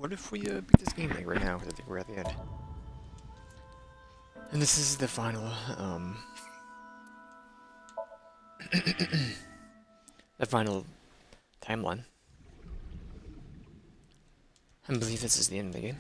what if we beat this game like right now? Because I think we're at the end. And this is the final, the final timeline. I believe this is the end of the game.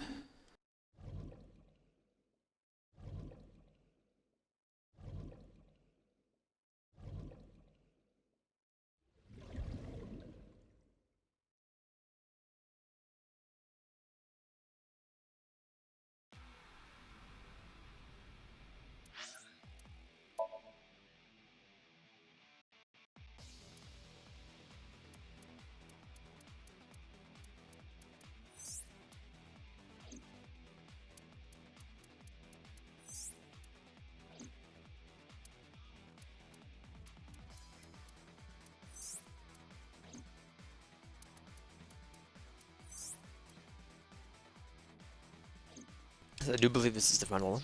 I do believe this is the final one.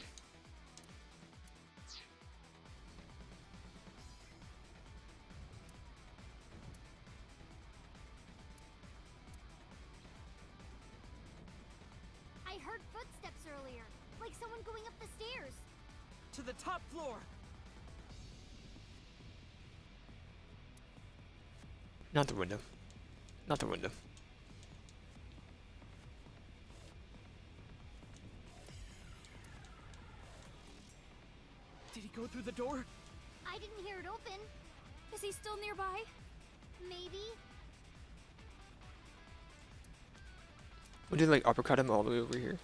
I heard footsteps earlier, like someone going up the stairs. To the top floor! Not the window. Not the window. Did he go through the door? I didn't hear it open. Is he still nearby? Maybe. We did like uppercut him all the way over here.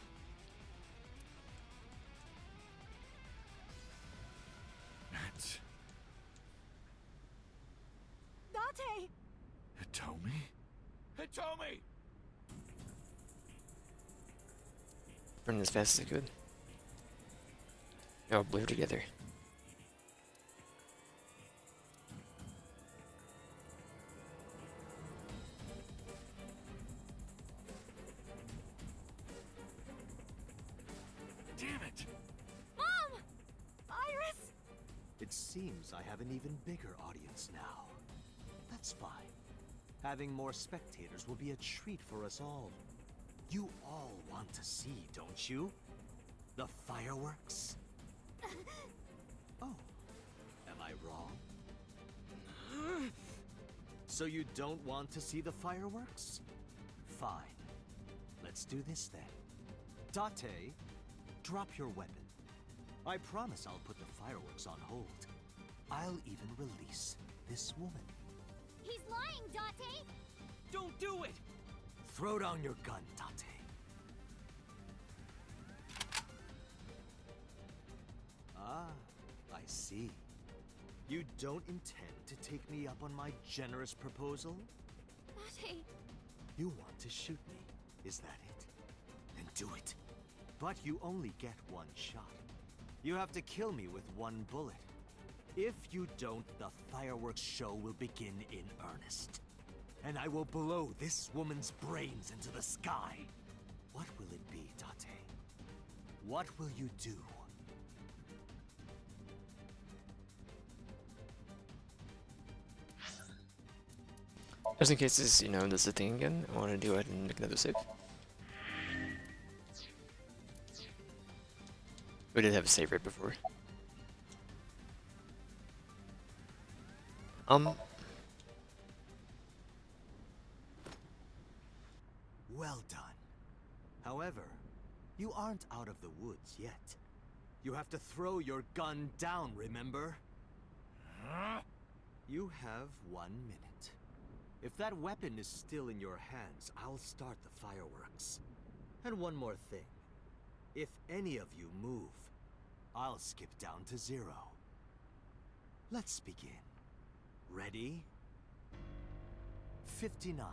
Matt. Date! Hitomi? Hitomi! Running as fast as I could. Oh, we're together. Damn it! Mom! Iris! It seems I have an even bigger audience now. That's fine. Having more spectators will be a treat for us all. You all want to see, don't you? The fireworks? Oh, am I wrong? So you don't want to see the fireworks? Fine. Let's do this then. Date, drop your weapon. I promise I'll put the fireworks on hold. I'll even release this woman. He's lying, Date! Don't do it! Throw down your gun, Date. Ah, I see. You don't intend to take me up on my generous proposal? Date! You want to shoot me, is that it? Then do it. But you only get one shot. You have to kill me with one bullet. If you don't, the fireworks show will begin in earnest. And I will blow this woman's brains into the sky. What will it be, Date? What will you do? Just in case this, does the thing again, I want to do it and make another save. We did have a save right before. Well done. However, you aren't out of the woods yet. You have to throw your gun down, remember? You have 1 minute. If that weapon is still in your hands, I'll start the fireworks. And one more thing. If any of you move, I'll skip down to 0. Let's begin. Ready? 59.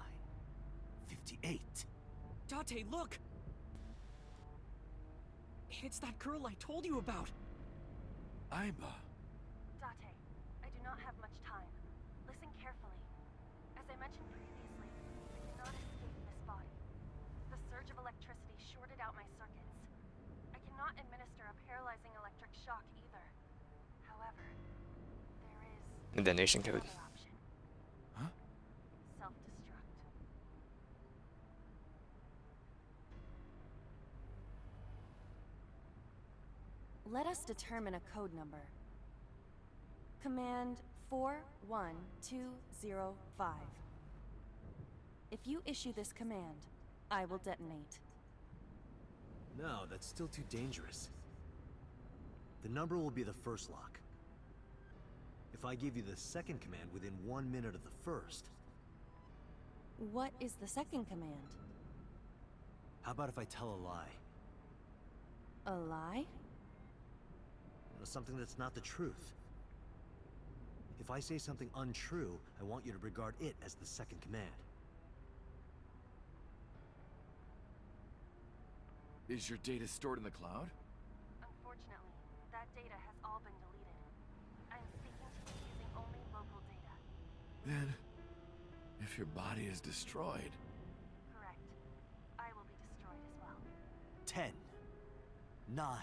58. Date, look! It's that girl I told you about! Aiba. Date, I do not have much time. Listen carefully. As I mentioned previously, I cannot escape this body. The surge of electricity shorted out my circuits. I cannot administer a paralyzing electric shock either. However, there is The detonation code. another option. Huh? Self-destruct. let us determine a code number. Command 41205. If you issue this command, I will detonate. No, that's still too dangerous. The number will be the first lock. If I give you the second command within 1 minute of the first, What is the second command? how about if I tell a lie? A lie? Something that's not the truth. If I say something untrue, I want you to regard it as the second command. Is your data stored in the cloud? Unfortunately, that data has all been deleted. I'm speaking to you using only local data. Then, if your body is destroyed, Correct. I will be destroyed as well. 10, 9,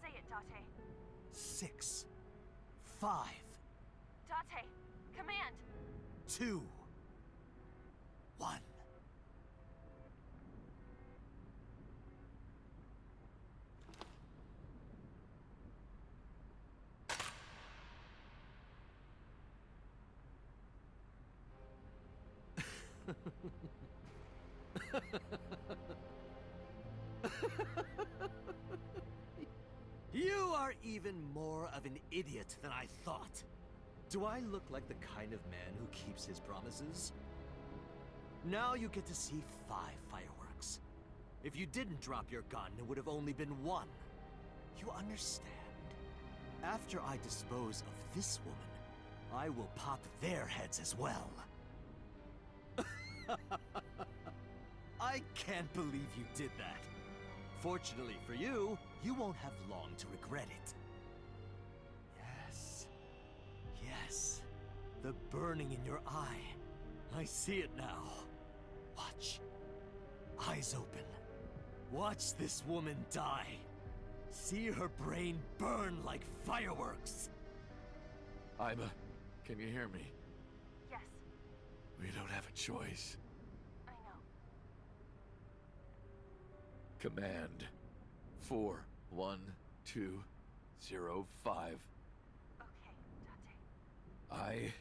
Say it, Date. 6, 5, Date, command! 2, 1. You are even more of an idiot than I thought. Do I look like the kind of man who keeps his promises? Now you get to see 5 fireworks. If you didn't drop your gun, it would have only been 1. You understand? After I dispose of this woman, I will pop their heads as well. I can't believe you did that. Fortunately for you, you won't have long to regret it. Yes. Yes. The burning in your eye. I see it now. Watch. Eyes open. Watch this woman die. See her brain burn like fireworks. Iba, can you hear me? Yes, We don't have a choice. I know. Command 41205. Okay, Date. I...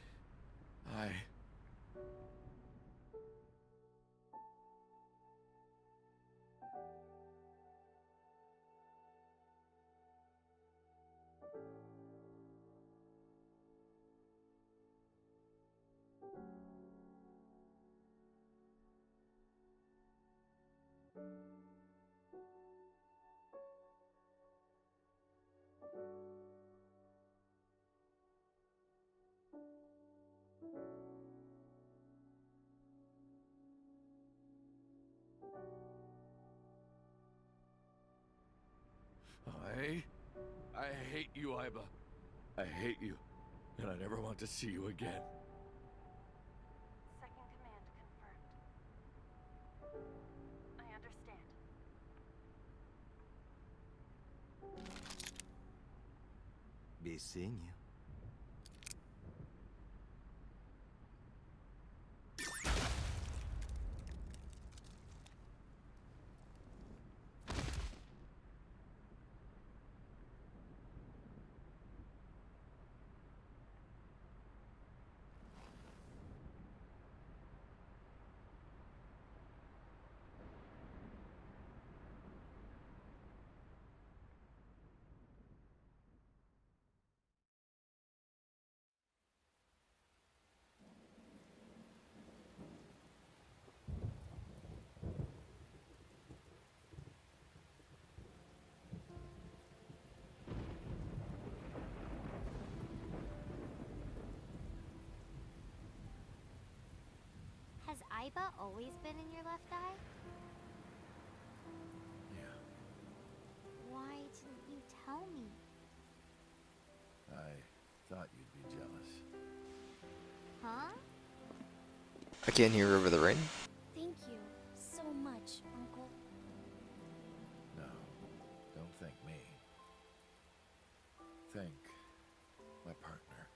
I hate you, Iba. I hate you, and I never want to see you again. Second command confirmed. I understand. Be seeing you. Has Iba always been in your left eye? Yeah, Why didn't you tell me? I thought you'd be jealous. Huh? I can't hear over the rain. Thank you so much, Uncle. No, don't thank me. Thank my partner.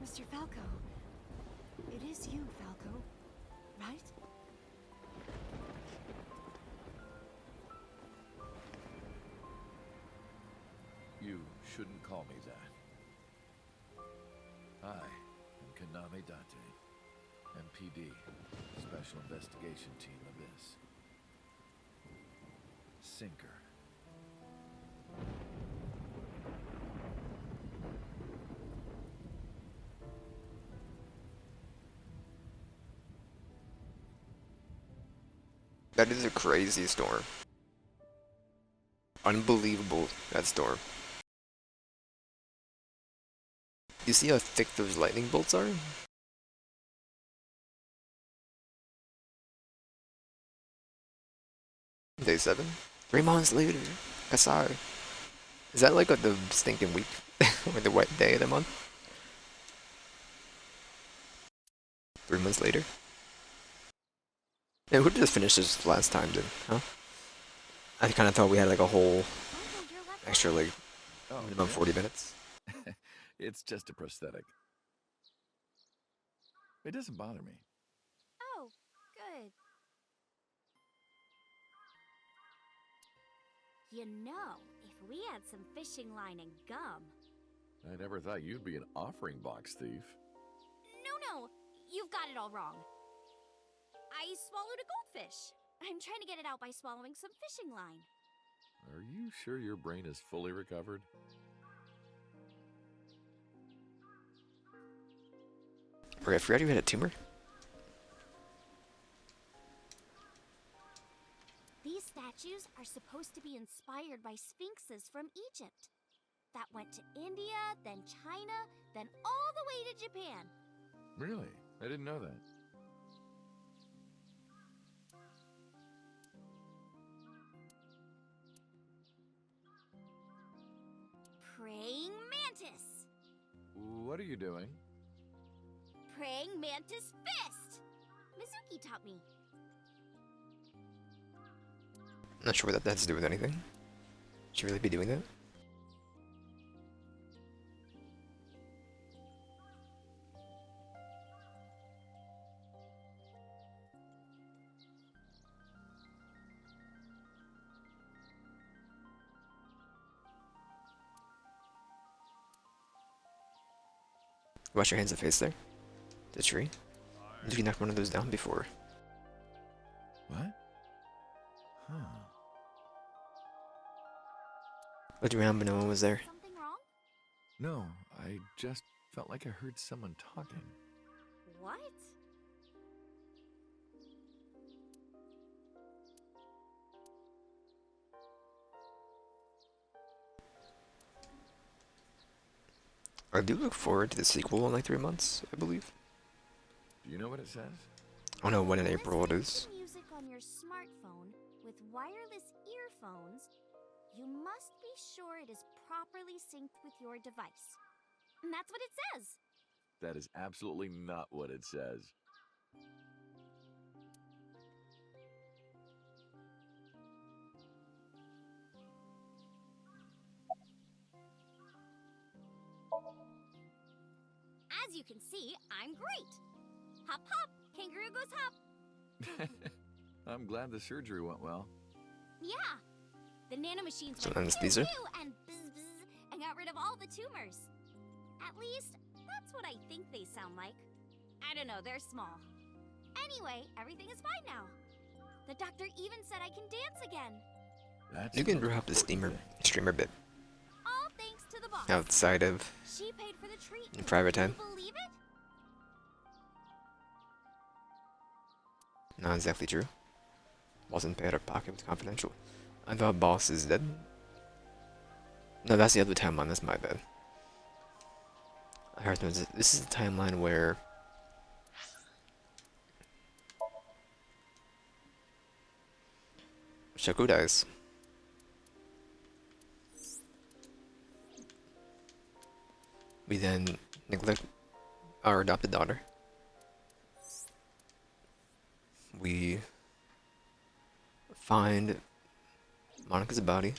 Mr. Falco. It is you, Falco. Right? shouldn't call me that. I am Kaname Date, MPD, Special Investigation Team Abyss. Sinker. That is a crazy storm. Unbelievable, that storm. You see how thick those lightning bolts are? Day 7? 3 months later. Kasar. Is that like the stinking week? Or the wet day of the month? 3 months later? Yeah, we just finished this last time then, huh? I kind of thought we had like a whole Oh, you're left extra like Oh, minimum 40 minutes. It's just a prosthetic. It doesn't bother me. Oh, good. You know, if we had some fishing line and gum. I never thought you'd be an offering box thief. No, you've got it all wrong. I swallowed a goldfish. I'm trying to get it out by swallowing some fishing line. Are you sure your brain is fully recovered? Okay, I forgot you had a tumor. These statues are supposed to be inspired by sphinxes from Egypt. That went to India, then China, then all the way to Japan. Really? I didn't know that. Praying mantis. What are you doing? Praying mantis fist. Mizuki taught me. Not sure what that has to do with anything. Should you really be doing that? Wash your hands and face there. The tree. Did you knock one of those down before? What? Huh. Looked around but no one was there. Something wrong? No, I just felt like I heard someone talking. What? I do look forward to the sequel in like 3 months, I believe. Do you know what it says? I don't know when in April it Listening is. to music on your smartphone with wireless earphones, you must be sure it is properly synced with your device. And that's what it says. That is absolutely not what it says. As you can see, I'm great. Hop, hop, kangaroo goes hop. I'm glad the surgery went well. Yeah. The nanomachines So went anesthesia? pew, pew, and bzz, bzz, and got rid of all the tumors. At least, that's what I think they sound like. I don't know, they're small. Anyway, everything is fine now. The doctor even said I can dance again. That's You can the drop the important thing. streamer bit All thanks to the boss. outside of She paid for the treatment. in private Can time. you believe it? Not exactly true. Wasn't paid out of pocket, was confidential. I thought boss is dead. No, that's the other timeline, that's my bad. I heard this is the timeline where Shoko dies. We then neglect our adopted daughter. We find Monica's body.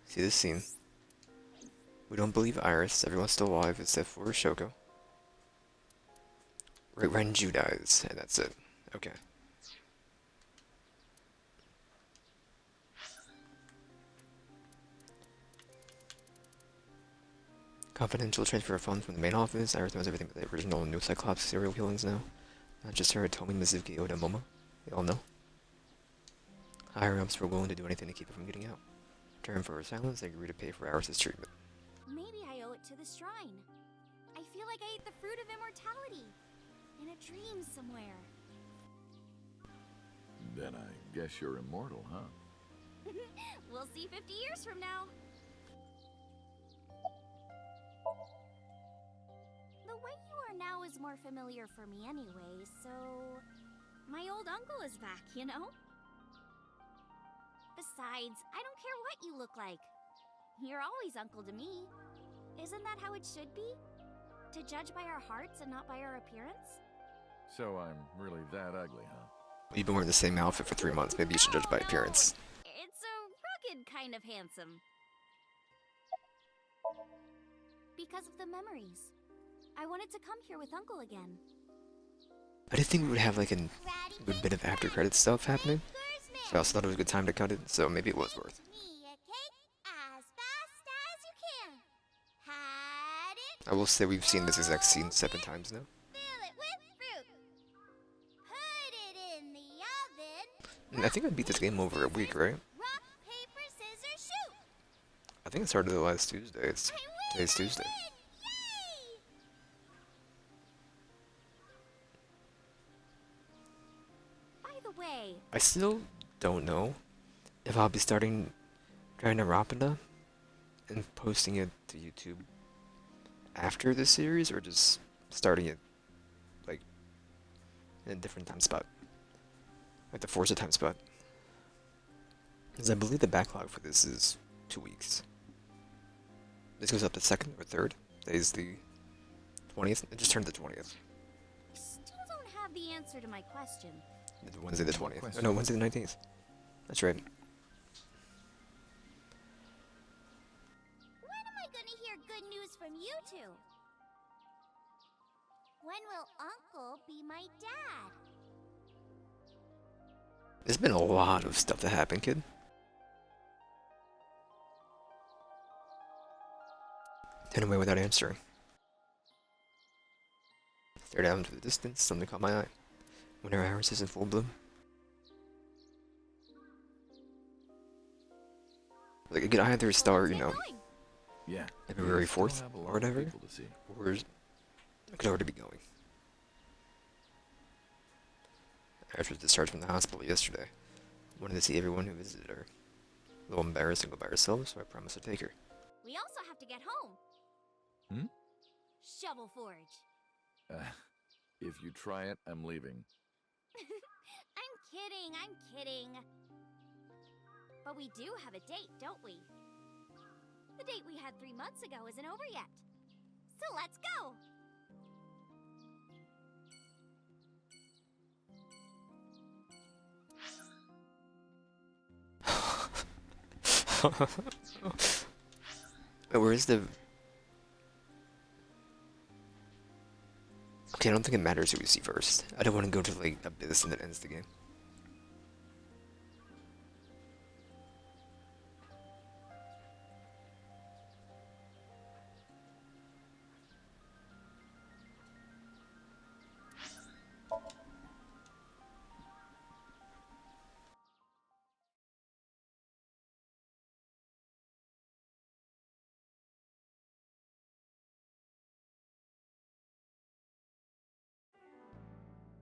See this scene. We don't believe Iris. Everyone's still alive except for Shoko. Renju dies, and that's it. Okay. Confidential transfer of funds from the main office. Iris knows everything about the original new Cyclops serial killings now. Not just her, Tomi, Mizuki, Oda, Momo. They all know. Higher-ups were willing to do anything to keep it from getting out. In return for her silence, they agreed to pay for Iris' treatment. Maybe I owe it to the shrine. I feel like I ate the fruit of immortality. In a dream somewhere. Then I guess you're immortal, huh? We'll see 50 years from now. The way you are now is more familiar for me anyway, so... My old uncle is back, you know? Besides, I don't care what you look like. You're always uncle to me. Isn't that how it should be? To judge by our hearts and not by our appearance? So I'm really that ugly, huh? You've been wearing the same outfit for 3 months. Maybe you should judge by appearance. It's a rugged kind of handsome. Because of the memories. I wanted to come here with Uncle again. I didn't think we would have like a good bit of after credit stuff happening. So I also thought it was a good time to cut it, so maybe it was worth. I will say we've seen this exact scene 7 times now. And I think I beat this game over a week, right? Rock, paper, scissors, shoot! I think it started the last Tuesday. Today's Tuesday. Yay! By the way, I still don't know if I'll be starting trying to Rapida and posting it to YouTube after this series, or just starting it like in a different time spot, like the Forza time spot. Because I believe the backlog for this is 2 weeks. This goes up the 2nd or 3rd. Today's the 20th. It just turned the 20th. I still don't have the answer to my question. Wednesday the 20th. Oh, no, Wednesday the 19th. That's right. When am I gonna hear good news from you two? When will Uncle be my dad? There's been a lot of stuff that happened, kid. Turned away without answering. Stared out into the distance, something caught my eye. Winter Iris is in full bloom. Like, it could either start, you know, Yeah. February we still 4th have a or lot of whatever, people to see. or it could already be going. Iris was discharged from the hospital yesterday. Wanted to see everyone who visited her. A little embarrassed to go by herself, so I promised to take her. We also have to get home. Hmm? Shovel Forge. If you try it, I'm leaving. I'm kidding. But we do have a date, don't we? The date we had 3 months ago isn't over yet. So let's go! Where's the... Okay, I don't think it matters who we see first. I don't want to go to, like, Abyss and that ends the game.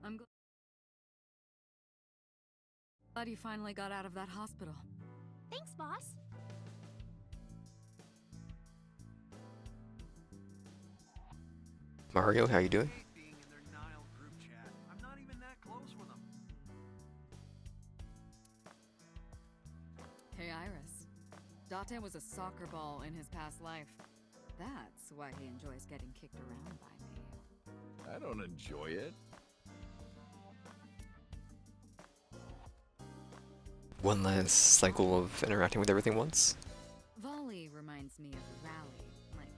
I'm glad you finally got out of that hospital. Thanks, boss. Mario, how you doing? Being in their Nile group chat. I'm not even that close with them. Hey, Iris. Date was a soccer ball in his past life. That's why he enjoys getting kicked around by me. I don't enjoy it. One last cycle of interacting with everything once. Volley reminds me of rally, like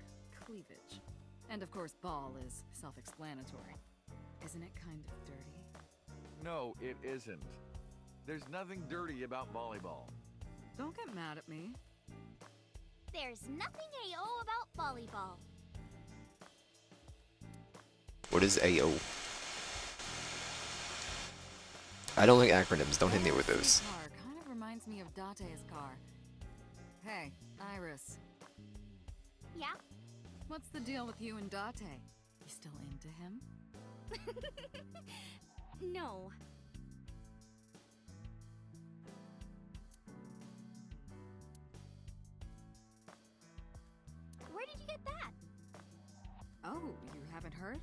cleavage. And of course, ball is self-explanatory. Isn't it kind of dirty? No, it isn't. There's nothing dirty about volleyball. Don't get mad at me. There's nothing AO about volleyball. What is AO? I don't like acronyms. Don't hit me with those. Car kind of reminds me of Date's car. Hey, Iris. Yeah? What's the deal with you and Date? You still into him? No. Where did you get that? Oh, you haven't heard?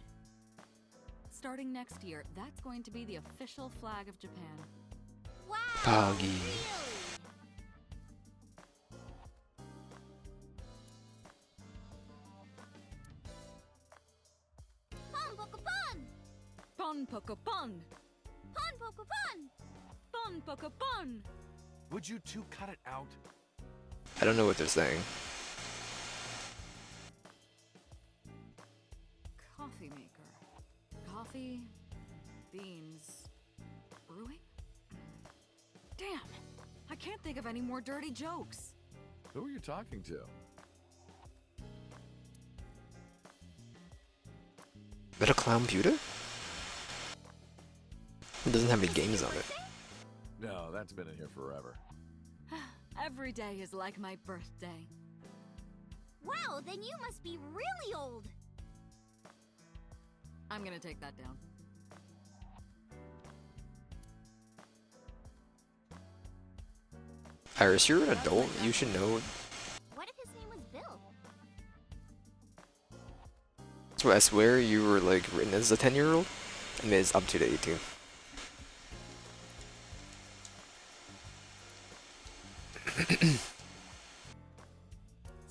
Starting next year, that's going to be the official flag of Japan. Wow! Poggy. Really? Pon poco pon! Pon poco pon! Pon poco pon! Pon poco pon! Would you two cut it out? I don't know what they're saying. Coffee maker. Coffee, beans, brewing? Damn! I can't think of any more dirty jokes. Who are you talking to? Is that a clown computer? It doesn't have any games on it. No, that's been in here forever. Every day is like my birthday. Wow, then you must be really old. I'm gonna take that down. Iris, you're an adult. You should know. What if his name was Bill? So I swear you were like written as a 10-year-old. I mean, it's up to the 18.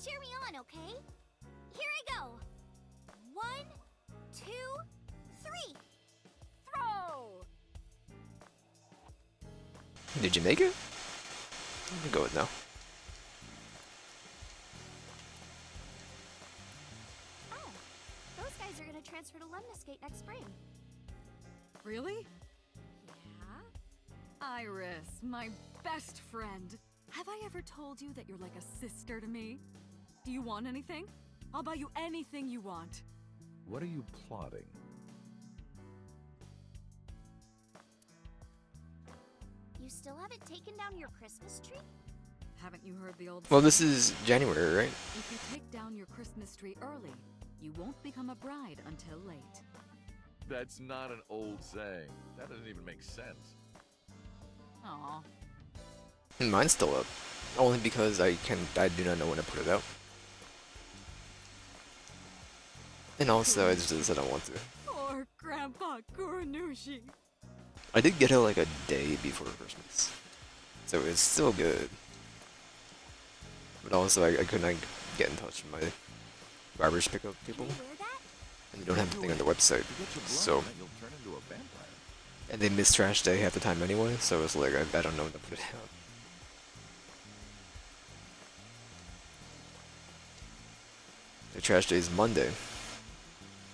Cheer me on, okay? Here I go. 1, 2, 3. Throw! Did you make it? I'm gonna go with no. Oh, those guys are gonna transfer to Lemniscate next spring. Really? Yeah? Iris, my best friend. Have I ever told you that you're like a sister to me? Do you want anything? I'll buy you anything you want. What are you plotting? You still haven't taken down your Christmas tree? Haven't you heard the old Well, saying? this is January, right? If you take down your Christmas tree early, you won't become a bride until late. That's not an old saying. That doesn't even make sense. Aw. And mine's still up. Only because I do not know when to put it out. And also, I just I don't want to. Poor Grandpa Kuronushi. I did get it like a day before Christmas. So it's still good. But also, I couldn't like, get in touch with my garbage pickup people. Can I wear that? And they don't have anything on the website. You get your blood So, on it, you'll turn into a vampire. and they miss trash day half the time anyway, so it's like, I don't know when to put it out. The trash day is Monday.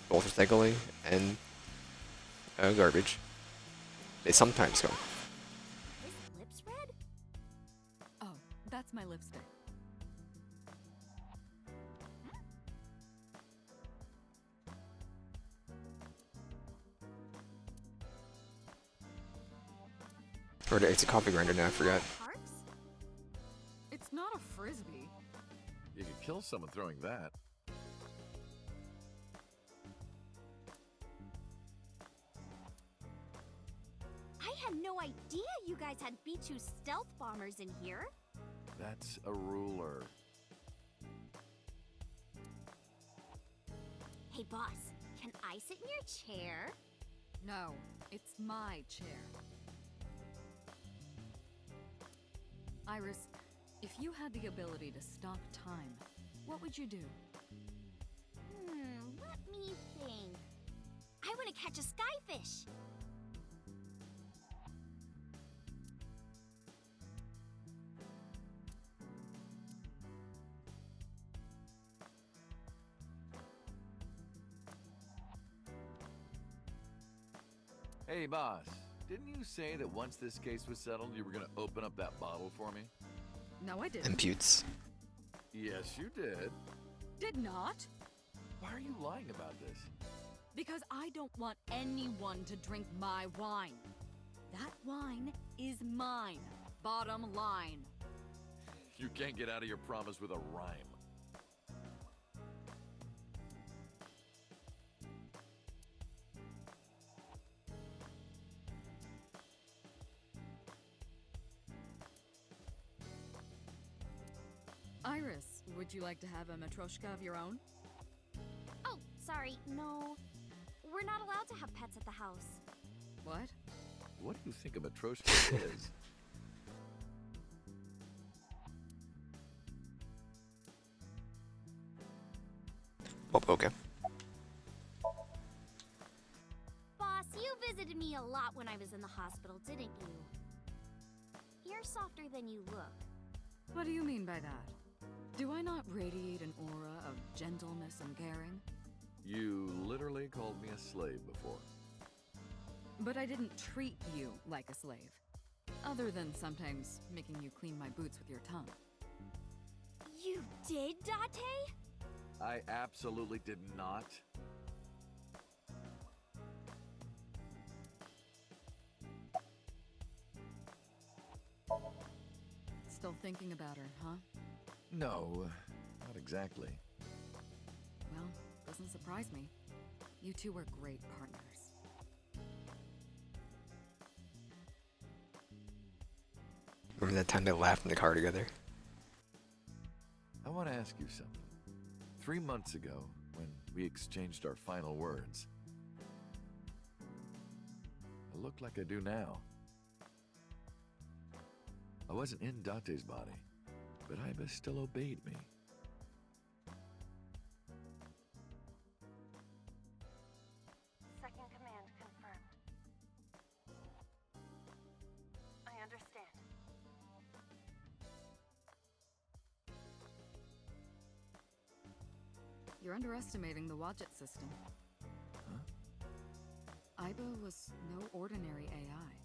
Both recycling and garbage. They sometimes come. His lips red? Oh, that's my lipstick. Or it's a coffee grinder now, I forgot. Parks? It's not a frisbee. You could kill someone throwing that. I had no idea you guys had B-2 stealth bombers in here. That's a ruler. Hey, boss, can I sit in your chair? No, it's my chair. Iris, if you had the ability to stop time, what would you do? Let me think. I want to catch a skyfish. Hey, boss. Didn't you say that once this case was settled, you were gonna open up that bottle for me? No, I didn't. Imputes. Yes, you did. Did not. Why are you lying about this? Because I don't want anyone to drink my wine. That wine is mine. Bottom line. You can't get out of your promise with a rhyme. Iris, would you like to have a matryoshka of your own? Oh, sorry, no. We're not allowed to have pets at the house. What? What do you think a matryoshka is? Oh, okay. Boss, you visited me a lot when I was in the hospital, didn't you? You're softer than you look. What do you mean by that? Do I not radiate an aura of gentleness and caring? You literally called me a slave before. But I didn't treat you like a slave. Other than sometimes making you clean my boots with your tongue. You did, Date? I absolutely did not. Still thinking about her, huh? No, not exactly. Well, doesn't surprise me. You two were great partners. Remember that time they laughed in the car together? I want to ask you something. 3 months ago, when we exchanged our final words, I look like I do now. I wasn't in Date's body, but Iba still obeyed me. Second command confirmed. I understand. You're underestimating the Wadjet system. Huh? Iba was no ordinary AI.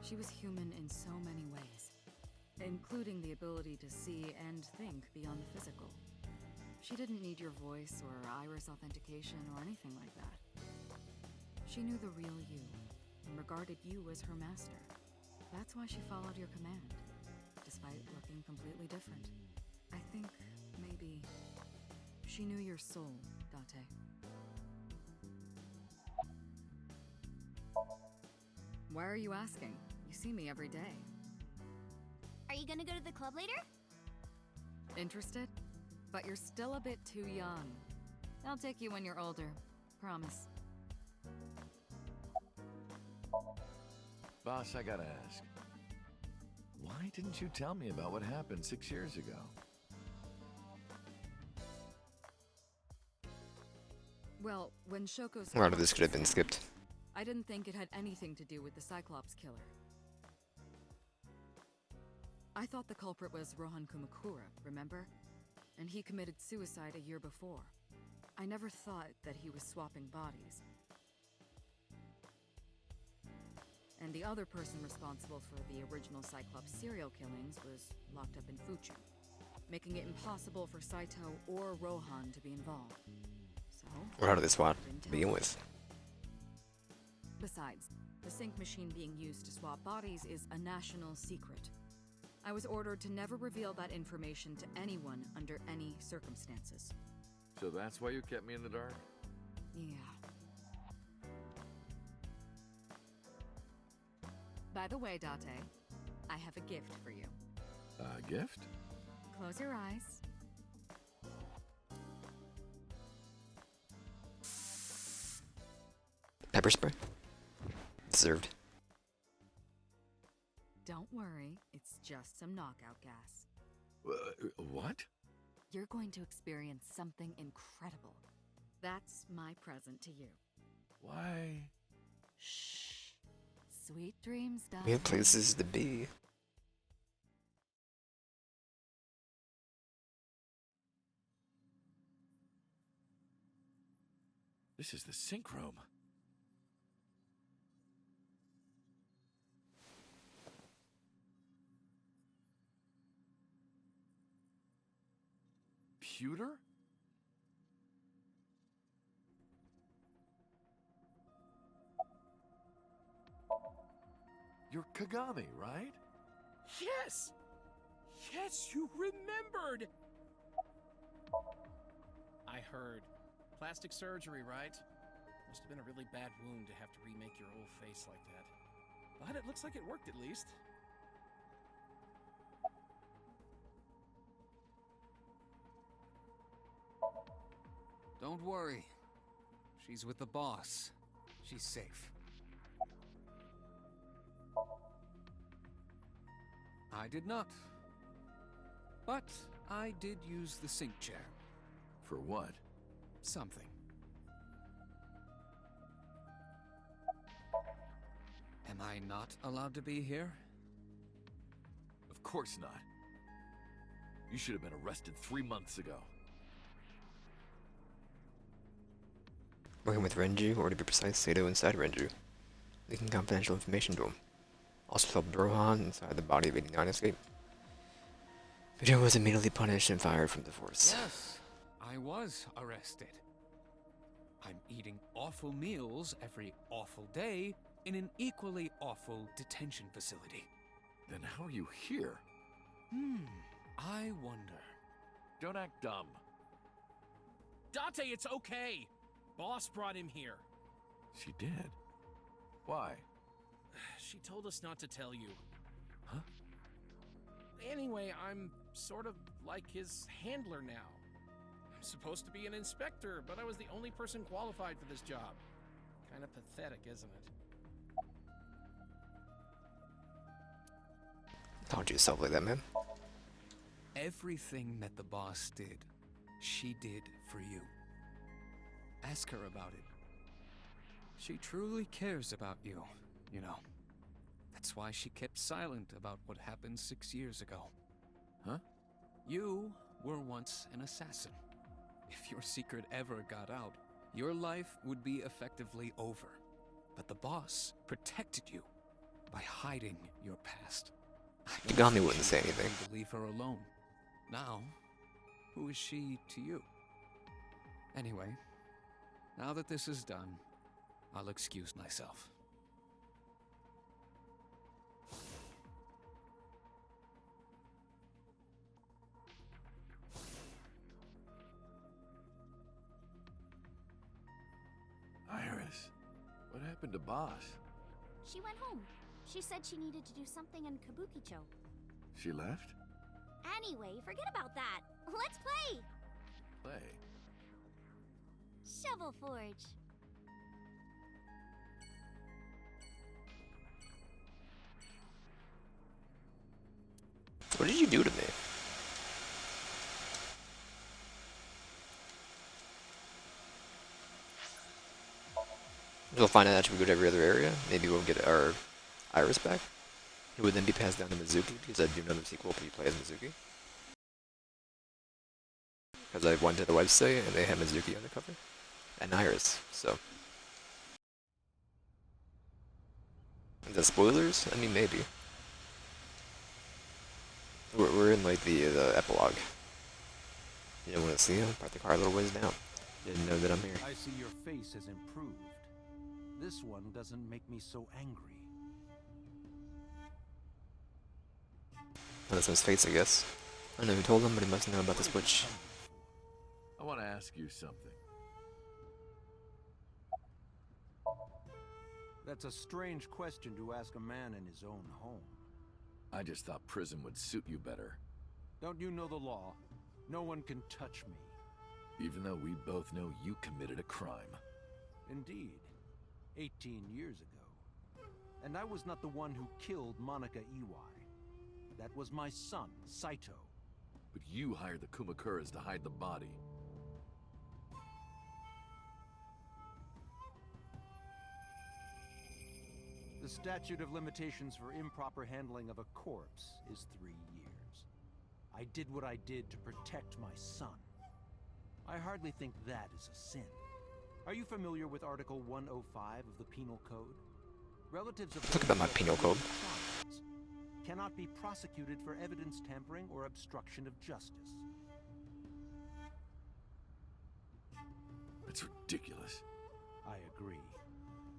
She was human in so many ways, including the ability to see and think beyond the physical. She didn't need your voice or iris authentication or anything like that. She knew the real you and regarded you as her master. That's why she followed your command, despite looking completely different. I think maybe she knew your soul, Date. Why are you asking? You see me every day. Are you gonna go to the club later? Interested? But you're still a bit too young. I'll take you when you're older. Promise. Boss, I gotta ask. Why didn't you tell me about what happened 6 years ago? Well, when Shoko's... A lot of this could have been skipped. I didn't think it had anything to do with the Cyclops killer. I thought the culprit was Rohan Kumakura, remember? And he committed suicide a year before. I never thought that he was swapping bodies. And the other person responsible for the original Cyclops serial killings was locked up in Fuchu, making it impossible for Saito or Rohan to be involved. So... Or how did this SWAT didn't tell begin me. with? Besides, the sync machine being used to swap bodies is a national secret. I was ordered to never reveal that information to anyone under any circumstances. So that's why you kept me in the dark? Yeah. By the way, Date, I have a gift for you. A gift? Close your eyes. Pepper spray? Deserved. Don't worry, it's just some knockout gas. What? You're going to experience something incredible. That's my present to you. Why? Shh. Sweet dreams, We darling. have places to be. This is the sync room. Pewter? You're Kagami, right? Yes! Yes, you remembered! I heard. Plastic surgery, right? Must have been a really bad wound to have to remake your whole face like that. But it looks like it worked at least. Don't worry. She's with the boss. She's safe. I did not. But I did use the sink chair. For what? Something. Am I not allowed to be here? Of course not. You should have been arrested 3 months ago. Working with Renju, or to be precise, Sato inside Renju. Leaking confidential information to him. Also helped Rohan inside the body of 89 escape. Vito was immediately punished and fired from the force. Yes, I was arrested. I'm eating awful meals every awful day in an equally awful detention facility. Then how are you here? I wonder. Don't act dumb. Date, it's okay! Boss brought him here. She did. Why? She told us not to tell you. Huh? Anyway, I'm sort of like his handler now. I'm supposed to be an inspector, but I was the only person qualified for this job. Kind of pathetic, isn't it? Talk to yourself like that, man. Everything that the boss did, she did for you. Ask her about it. She truly cares about you, you know. That's why she kept silent about what happened 6 years ago. Huh? You were once an assassin. If your secret ever got out, your life would be effectively over. But the boss protected you by hiding your past. Kagami wouldn't say anything. To leave her alone. Now, who is she to you? Anyway, now that this is done, I'll excuse myself. Iris, what happened to Boss? She went home. She said she needed to do something in Kabukicho. She left? Anyway, forget about that. Let's play! Play. Shovel Forge. What did you do to me? We'll find out after we go to every other area. Maybe we'll get our Iris back. It would then be passed down to Mizuki, because I do know the sequel, but you play as Mizuki. Because I went to the website and they had Mizuki on the cover. And Iris, so. Is that spoilers? I mean, maybe. We're in like the epilogue. You don't want to see him? Park the car a little ways down. Didn't know that I'm here. I see your face has improved. This one doesn't make me so angry. Well, that's his face, I guess. I don't know who told him, but he must know about the Switch. I want to ask you something. That's a strange question to ask a man in his own home. I just thought prison would suit you better. Don't you know the law? No one can touch me. Even though we both know you committed a crime. Indeed. 18 years ago. And I was not the one who killed Monica Iwai. That was my son, Saito. But you hired the Kumakuras to hide the body. The statute of limitations for improper handling of a corpse is 3 years. I did what I did to protect my son. I hardly think that is a sin. Are you familiar with Article 105 of the Penal Code? Relatives of Talk about my penal code. Cannot be prosecuted for evidence tampering or obstruction of justice. That's ridiculous. I agree.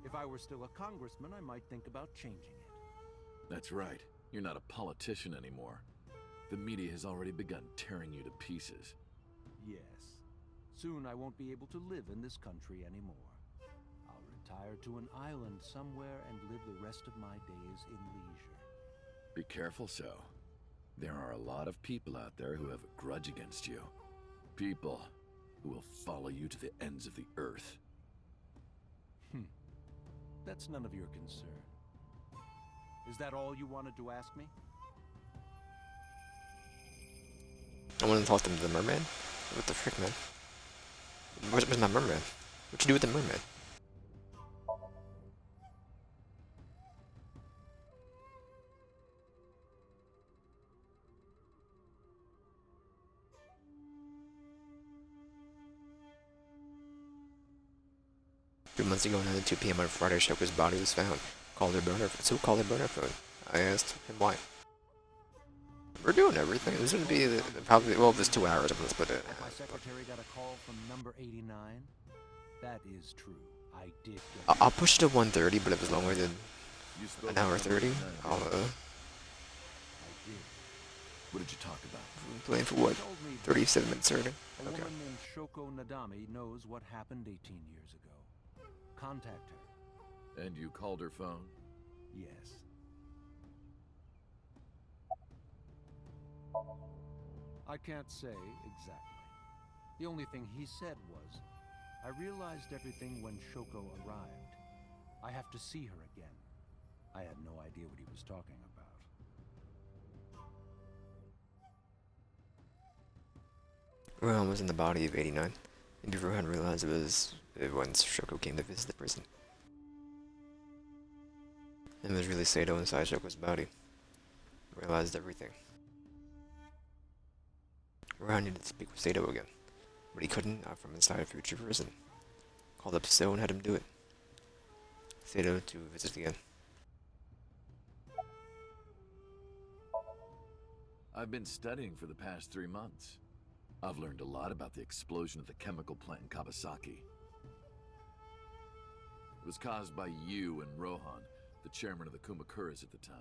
If I were still a congressman, I might think about changing it. That's right. You're not a politician anymore. The media has already begun tearing you to pieces. Yes. Soon I won't be able to live in this country anymore. I'll retire to an island somewhere and live the rest of my days in leisure. Be careful, so. There are a lot of people out there who have a grudge against you. People who will follow you to the ends of the earth. That's none of your concern. Is that all you wanted to ask me? I want to talk to the merman? What the frick, man? Where's my merman? What you do with the merman? Three months ago, another 2 p.m. on Friday, Shoko's body was found. Called her burner phone. So who called her burner phone? I asked him why. We're doing everything. This would be probably, well, there's 2 hours. I'm gonna split it. My secretary got a call from number 89? That is true. I did get I'll push it to 1:30, but if it's longer than an hour 30, I'll I did. What did you talk about? plan for what? Told me 37 minutes early? a Okay. woman named Shoko Nadami knows what happened 18 years ago. Contact her. And you called her phone? Yes. I can't say exactly. The only thing he said was, I realized everything when Shoko arrived. I have to see her again. I had no idea what he was talking about. Well, was in the body of 89, and before I realized it was once Shoko came to visit the prison. And it was really Sato inside Shoko's body. Realized everything. Rohan needed to speak with Sato again, but he couldn't, not from inside a future prison. Called up Sato and had him do it. Sato to visit again. I've been studying for the past 3 months. I've learned a lot about the explosion of the chemical plant in Kawasaki. It was caused by you and Rohan, the chairman of the Kumakuras at the time.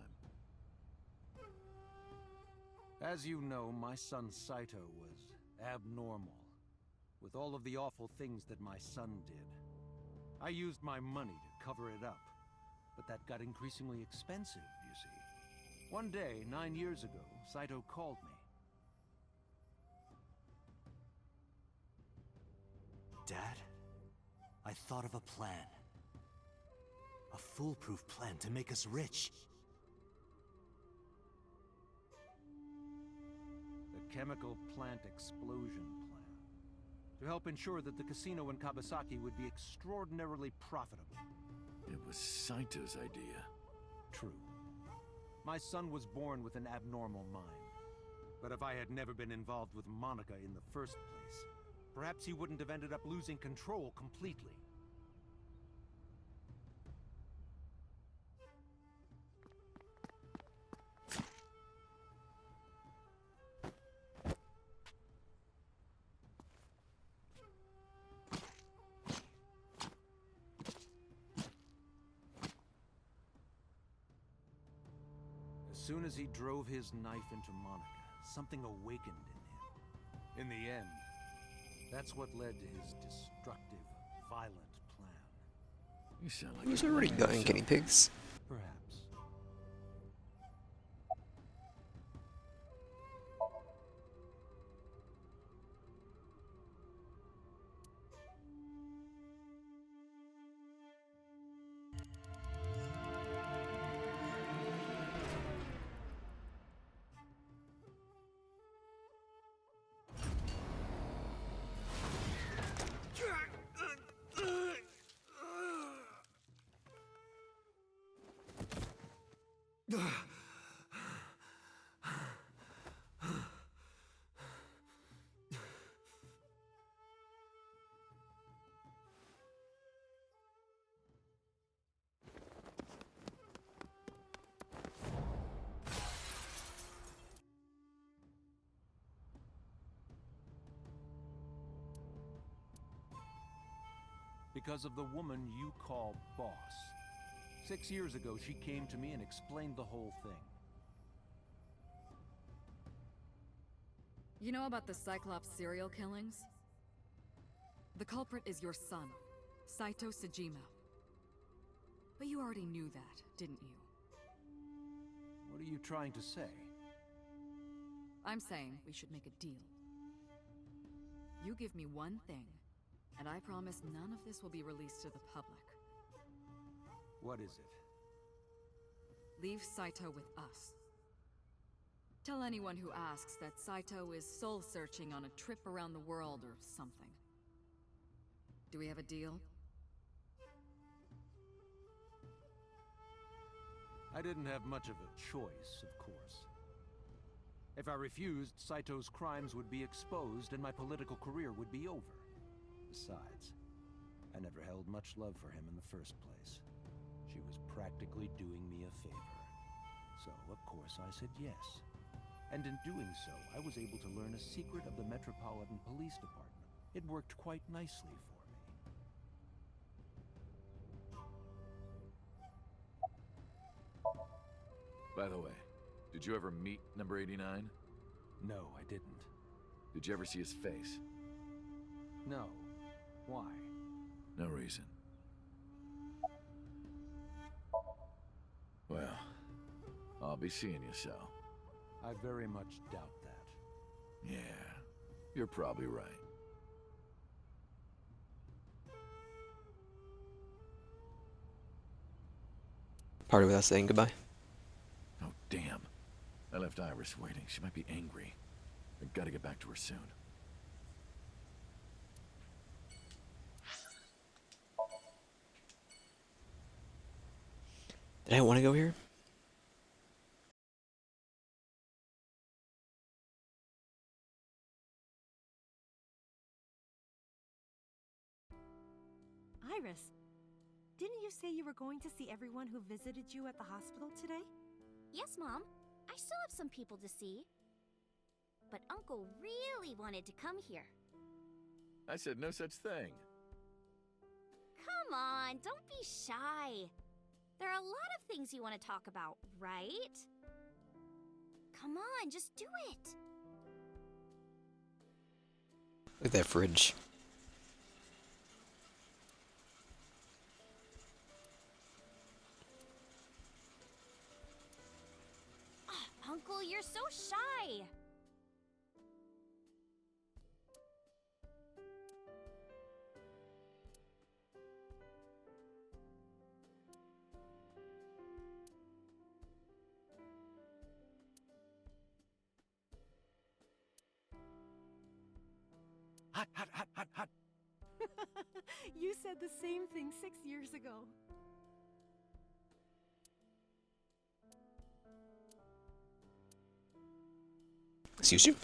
As you know, my son Saito was abnormal, with all of the awful things that my son did. I used my money to cover it up, but that got increasingly expensive, you see. One day, 9 years ago, Saito called me. Dad, I thought of a plan. A foolproof plan to make us rich. The chemical plant explosion plan. To help ensure that the casino in Kawasaki would be extraordinarily profitable. It was Saito's idea. True. My son was born with an abnormal mind. But if I had never been involved with Monica in the first place, perhaps he wouldn't have ended up losing control completely. As soon as he drove his knife into Monica, something awakened in him. In the end, that's what led to his destructive, violent plan. You sound like He was you're already lying dying yourself. guinea pigs. Perhaps. Because of the woman you call boss. 6 years ago, she came to me and explained the whole thing. You know about the Cyclops serial killings? The culprit is your son, Saito Sajima. But you already knew that, didn't you? What are you trying to say? I'm saying we should make a deal. You give me one thing, and I promise none of this will be released to the public. What is it? Leave Saito with us. Tell anyone who asks that Saito is soul-searching on a trip around the world or something. Do we have a deal? I didn't have much of a choice, of course. If I refused, Saito's crimes would be exposed and my political career would be over. Besides, I never held much love for him in the first place. She was practically doing me a favor. So, of course, I said yes. And in doing so, I was able to learn a secret of the Metropolitan Police Department. It worked quite nicely for me. By the way, did you ever meet number 89? No, I didn't. Did you ever see his face? No. Why? No reason. Well, I'll be seeing you, so. I very much doubt that. Yeah, you're probably right. Party without saying goodbye. Oh, damn. I left Iris waiting. She might be angry. I gotta get back to her soon. Did I want to go here? Iris, didn't you say you were going to see everyone who visited you at the hospital today? Yes, Mom. I still have some people to see. But Uncle really wanted to come here. I said no such thing. Come on, don't be shy. There are a lot of things you want to talk about, right? Come on, just do it. Look at that fridge. Uncle, you're so shy. Hot, hot, hot, hot, hot. You said the same thing 6 years ago. Excuse you?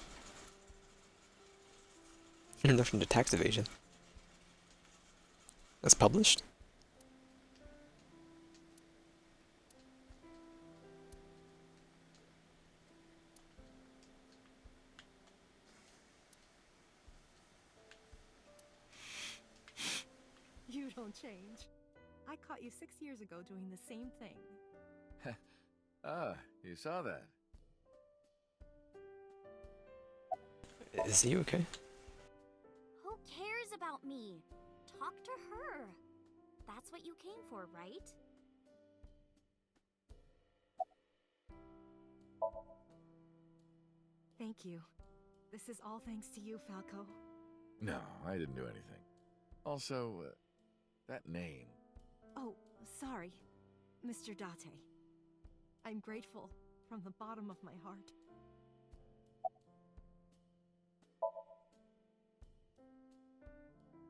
Introduction to tax evasion. That's published? You don't change. I caught you 6 years ago doing the same thing. Ah, you saw that. Is he okay? Who cares about me? Talk to her. That's what you came for, right? Thank you. This is all thanks to you, Falco. No, I didn't do anything. Also, that name. Oh, sorry, Mr. Date. I'm grateful from the bottom of my heart.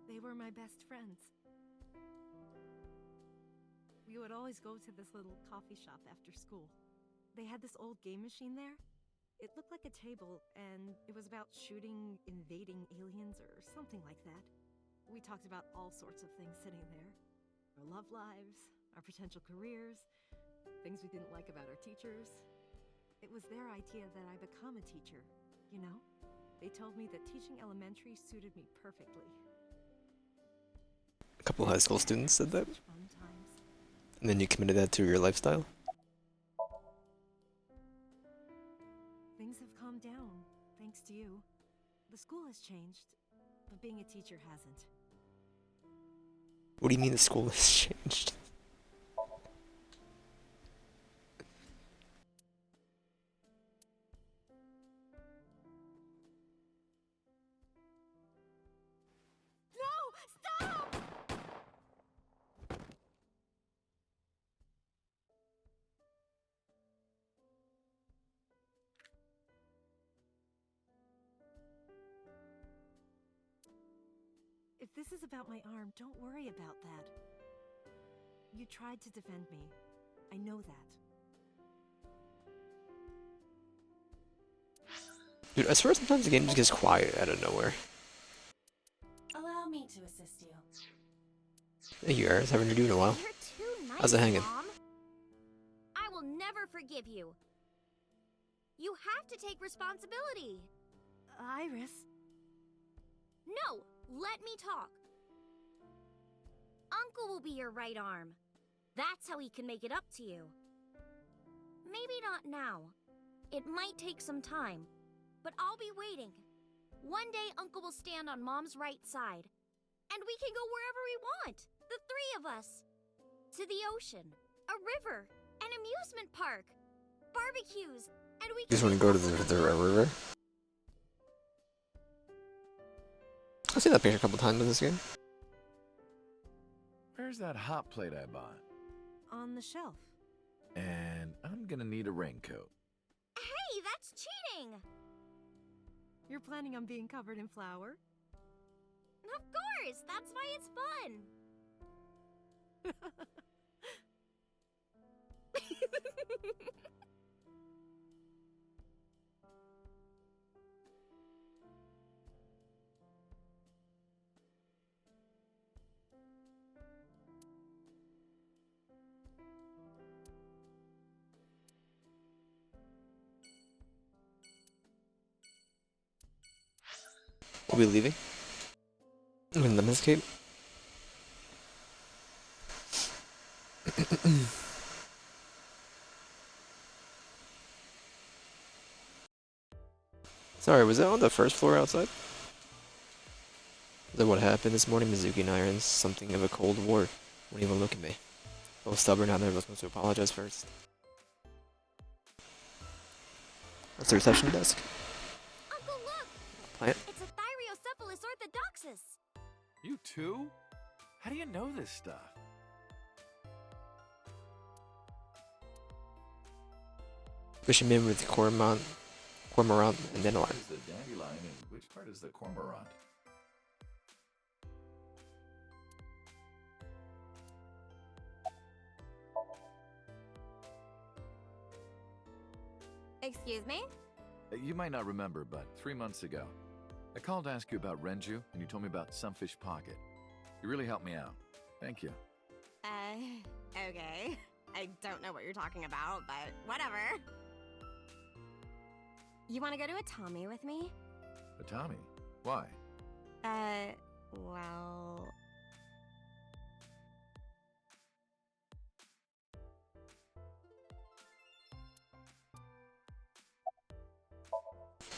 They were my best friends. We would always go to this little coffee shop after school. They had this old game machine there. It looked like a table, and it was about shooting invading aliens or something like that. We talked about all sorts of things sitting there. Our love lives, our potential careers, things we didn't like about our teachers. It was their idea that I become a teacher, you know? They told me that teaching elementary suited me perfectly. A couple high school students said that. Such fun times. And then you committed that to your lifestyle? Things have calmed down, thanks to you. The school has changed, but being a teacher hasn't. What do you mean the school has changed? No! Stop! If this is about my arm, don't worry about that. You tried to defend me. I know that. Dude, I swear sometimes the game just gets quiet out of nowhere. Allow me to assist you. Thank you, Eris. Haven't heard you in a while. You're too nice, How's it hanging? Mom. I will never forgive you. You have to take responsibility. Iris. No, let me talk. Uncle will be your right arm. That's how he can make it up to you. Maybe not now. It might take some time, but I'll be waiting. One day Uncle will stand on Mom's right side, and we can go wherever we want. The three of us. To the ocean, a river, an amusement park, barbecues, and we You just can want to go to the river? I've seen that picture a couple times in this game. Where's that hot plate I bought? On the shelf. And I'm gonna need a raincoat. Hey, that's cheating! You're planning on being covered in flour? Of course, that's why it's fun. We'll be leaving. In Lemon Escape. Sorry, was that on the first floor outside? Is that what happened this morning? Mizuki and I are in something of a cold war. Won't even look at me. A little stubborn now that I was supposed to apologize first. That's the reception desk. Uncle, look! Plant. It's a Thyreocephalus orthodoxus. You too? How do you know this stuff? Fish him in with cormorant, and dandelion. What is the dandelion and which part is the cormorant? Excuse me? You might not remember, but 3 months ago, I called to ask you about Renju, and you told me about Sunfish Pocket. You really helped me out. Thank you. Okay. I don't know what you're talking about, but whatever. You want to go to a Tommy with me? A Tommy? Why? Well...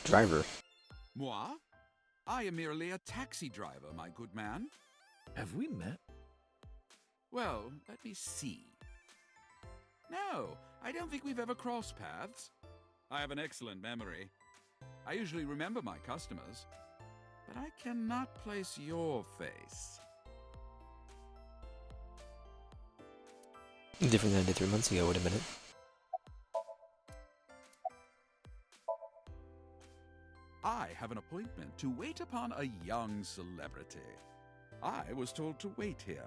Driver. Moi? I am merely a taxi driver, my good man. Have we met? Well, let me see. No, I don't think we've ever crossed paths. I have an excellent memory. I usually remember my customers, but I cannot place your face. Different than I did 3 months ago, wait a minute. I have an appointment to wait upon a young celebrity. I was told to wait here.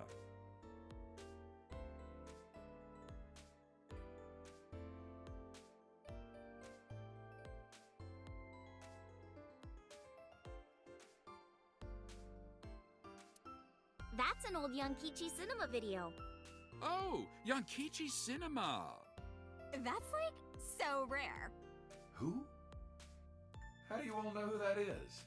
That's an old Yankichi cinema video. Oh, Yankichi Cinema! That's like so rare. Who? How do you all know who that is?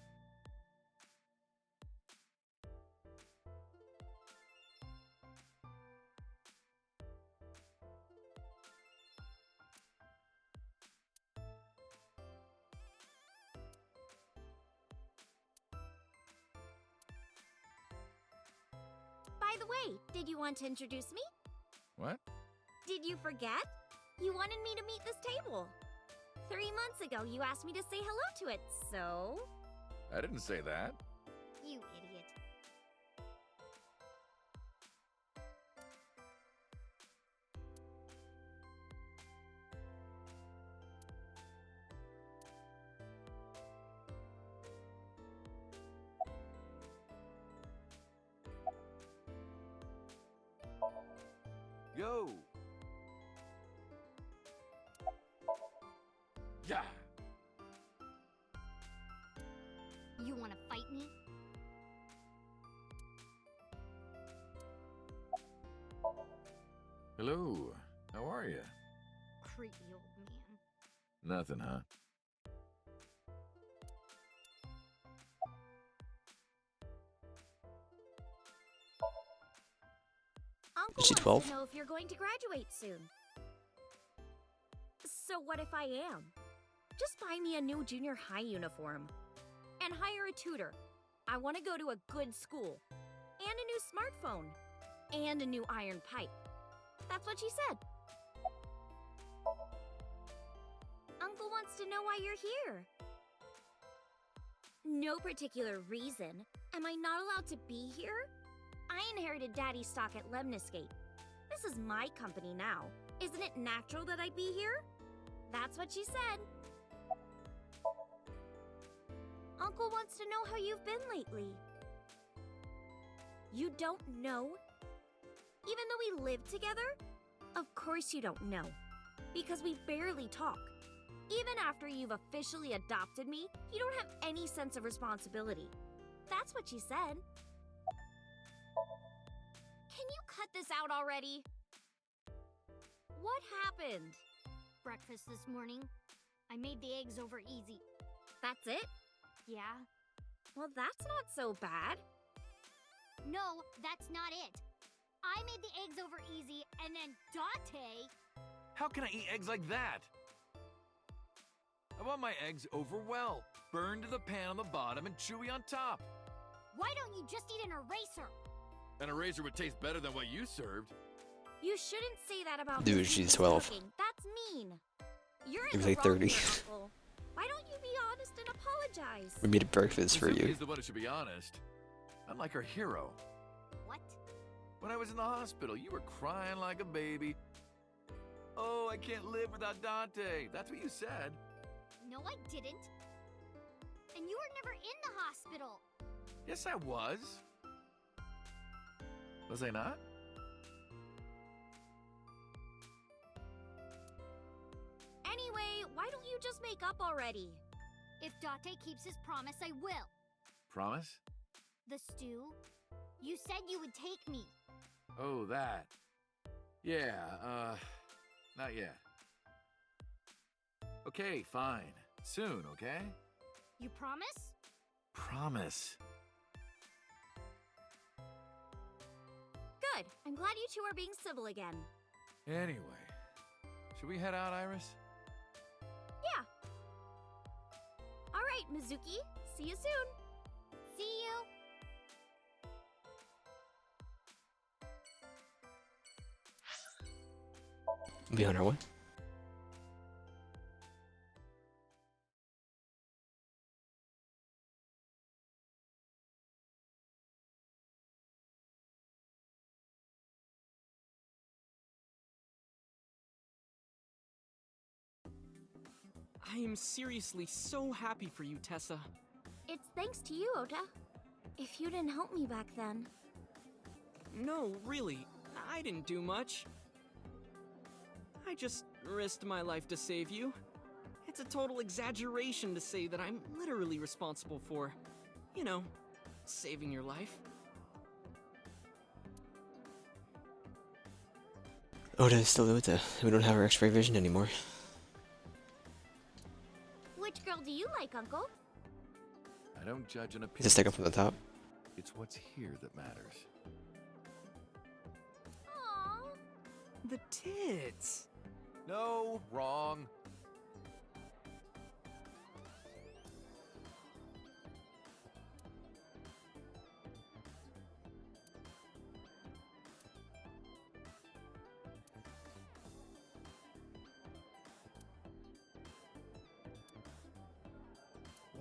way, did you want to introduce me? What? Did you forget? You wanted me to meet this table. 3 months ago, you asked me to say hello to it, so... I didn't say that. You idiot. Yo! Yeah. You want to fight me? Hello. How are you? Creepy old man. Nothing, huh? Uncle Is she wants 12? to know if you're going to graduate soon. So what if I am? Just buy me a new junior high uniform. And hire a tutor. I want to go to a good school. And a new smartphone. And a new iron pipe. That's what she said. Uncle wants to know why you're here. No particular reason. Am I not allowed to be here? I inherited Daddy's stock at Lemniscate. This is my company now. Isn't it natural that I be here? That's what she said. Uncle wants to know how you've been lately. You don't know? Even though we live together? Of course you don't know. Because we barely talk. Even after you've officially adopted me, you don't have any sense of responsibility. That's what she said. Can you cut this out already? What happened? Breakfast this morning. I made the eggs over easy. That's it? Yeah? Well, that's not so bad. No, that's not it. I made the eggs over easy, and then Dante... How can I eat eggs like that? I want my eggs over well, burned to the pan on the bottom and chewy on top. Why don't you just eat an eraser? An eraser would taste better than what you served. You shouldn't say that about Dude, me she's cooking. 12. That's mean. You're in Maybe the like wrong 30. here, Uncle. Why don't you be honest and apologize? We made a breakfast for you. He's the one who should be honest. I'm like her hero. What? When I was in the hospital, you were crying like a baby. Oh, I can't live without Dante. That's what you said. No, I didn't. And you were never in the hospital. Yes, I was. Was I not? Anyway, why don't you just make up already? If Dante keeps his promise, I will. Promise? The stew? You said you would take me. Oh, that. Yeah, not yet. Okay, fine. Soon, okay? You promise? Promise. Good. I'm glad you two are being civil again. Anyway, should we head out, Iris? Yeah. All right, Mizuki. See you soon. See you. Be on our way. I am seriously so happy for you, Tessa. It's thanks to you, Ota. If you didn't help me back then. No, really, I didn't do much. I just risked my life to save you. It's a total exaggeration to say that I'm literally responsible for, you know, saving your life. Oda is still Ota. We don't have our X-ray vision anymore. Which girl do you like, Uncle? I don't judge an opinion. Just take up from the top. It's what's here that matters. Aww. The tits. No, wrong.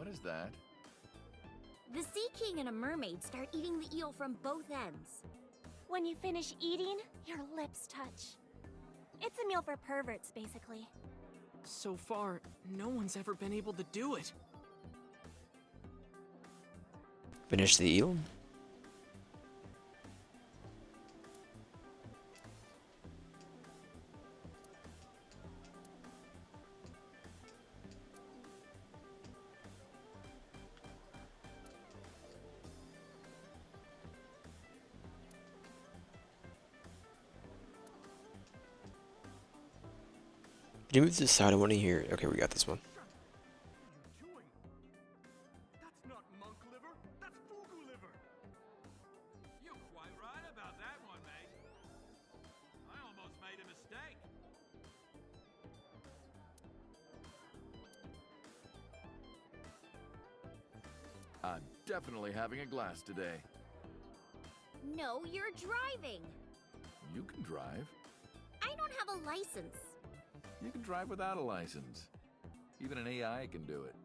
What is that? The Sea King and a mermaid start eating the eel from both ends. When you finish eating, your lips touch. It's a meal for perverts, basically. So far, no one's ever been able to do it. Finish the eel? Can you move to the side? I want to hear. Okay, we got this one. That's not monk liver, that's fugu liver. You're quite right about that one, mate. I almost made a mistake. I'm definitely having a glass today. No, you're driving. You can drive. I don't have a license. You can drive without a license. Even an AI can do it.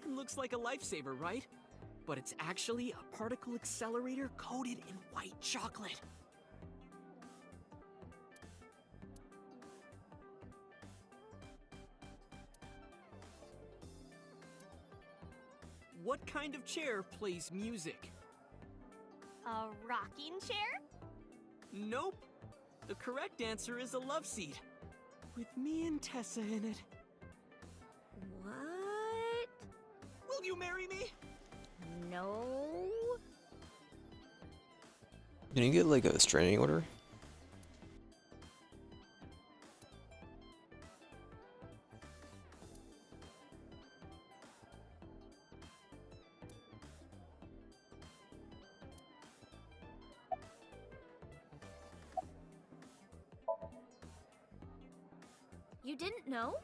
It looks like a lifesaver, right? But it's actually a particle accelerator coated in white chocolate. What kind of chair plays music? A rocking chair? Nope. The correct answer is a love seat. With me and Tessa in it. What? Will you marry me? No. Can you get like a restraining order? You didn't know?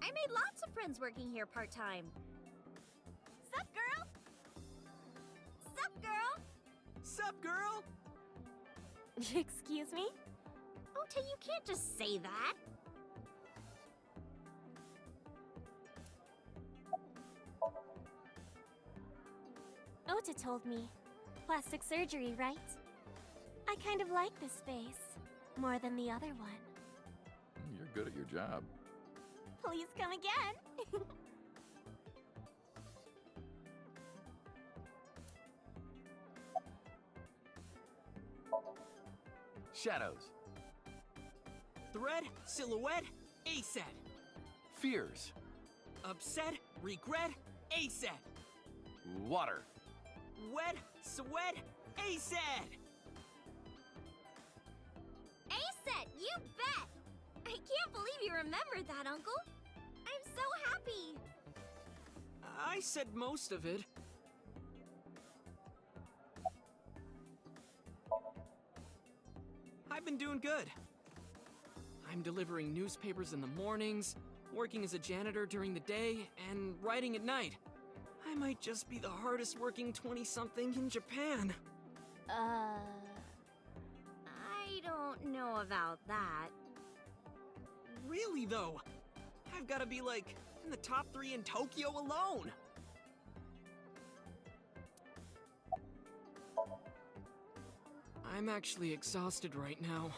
I made lots of friends working here part-time. Sup, girl? Sup, girl? Sup, girl? Excuse me? Ota, you can't just say that. Ota told me. Plastic surgery, right? I kind of like this face. More than the other one. You're good at your job. Please come again. Shadows. Thread, silhouette, ASET. Fears. Upset, regret, ASET. Water. Wet, sweat, ASET. ASET, you bet! I can't believe you remembered that, Uncle. I'm so happy. I said most of it. I've been doing good. I'm delivering newspapers in the mornings, working as a janitor during the day, and writing at night. I might just be the hardest working 20-something in Japan. I don't know about that. Really, though? I've got to be, like, in the top 3 in Tokyo alone. I'm actually exhausted right now.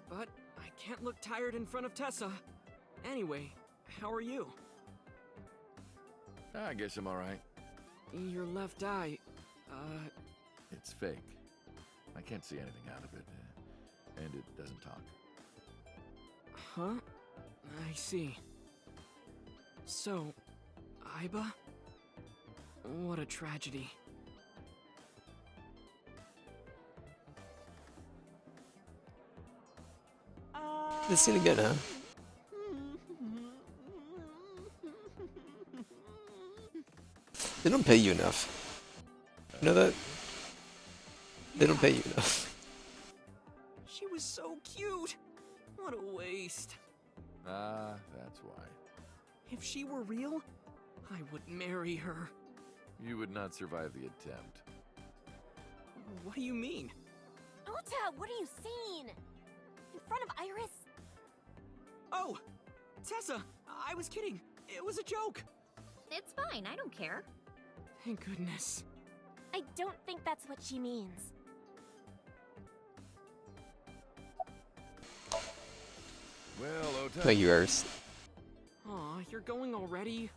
But I can't look tired in front of Tessa. Anyway, how are you? I guess I'm alright. Your left eye, It's fake. I can't see anything out of it. And it doesn't talk. Huh? I see. So, Aiba? What a tragedy. This scene again, huh? They don't pay you enough. You know that? They don't pay you enough. She was so cute. What a waste. Ah, that's why. If she were real, I would marry her. You would not survive the attempt. What do you mean? Ota, what are you saying? In front of Iris? Oh! Tessa! I was kidding! It was a joke! It's fine, I don't care. Thank goodness. I don't think that's what she means. Well, Ota. Thank you, Eris. Aw, you're going already?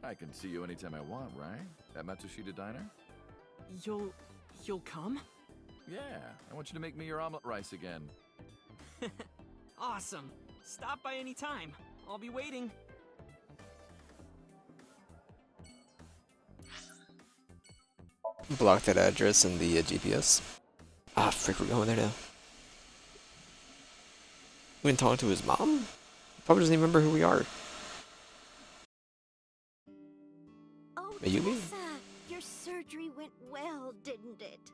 I can see you anytime I want, right? At Matsushita Diner? You'll come? Yeah, I want you to make me your omelet rice again. Awesome! Stop by any time. I'll be waiting. Block that address in the GPS. Ah, frick, we're going there now. We didn't talk to his mom? Probably doesn't even remember who we are. Oh, Mayumi? Tessa, your surgery went well, didn't it?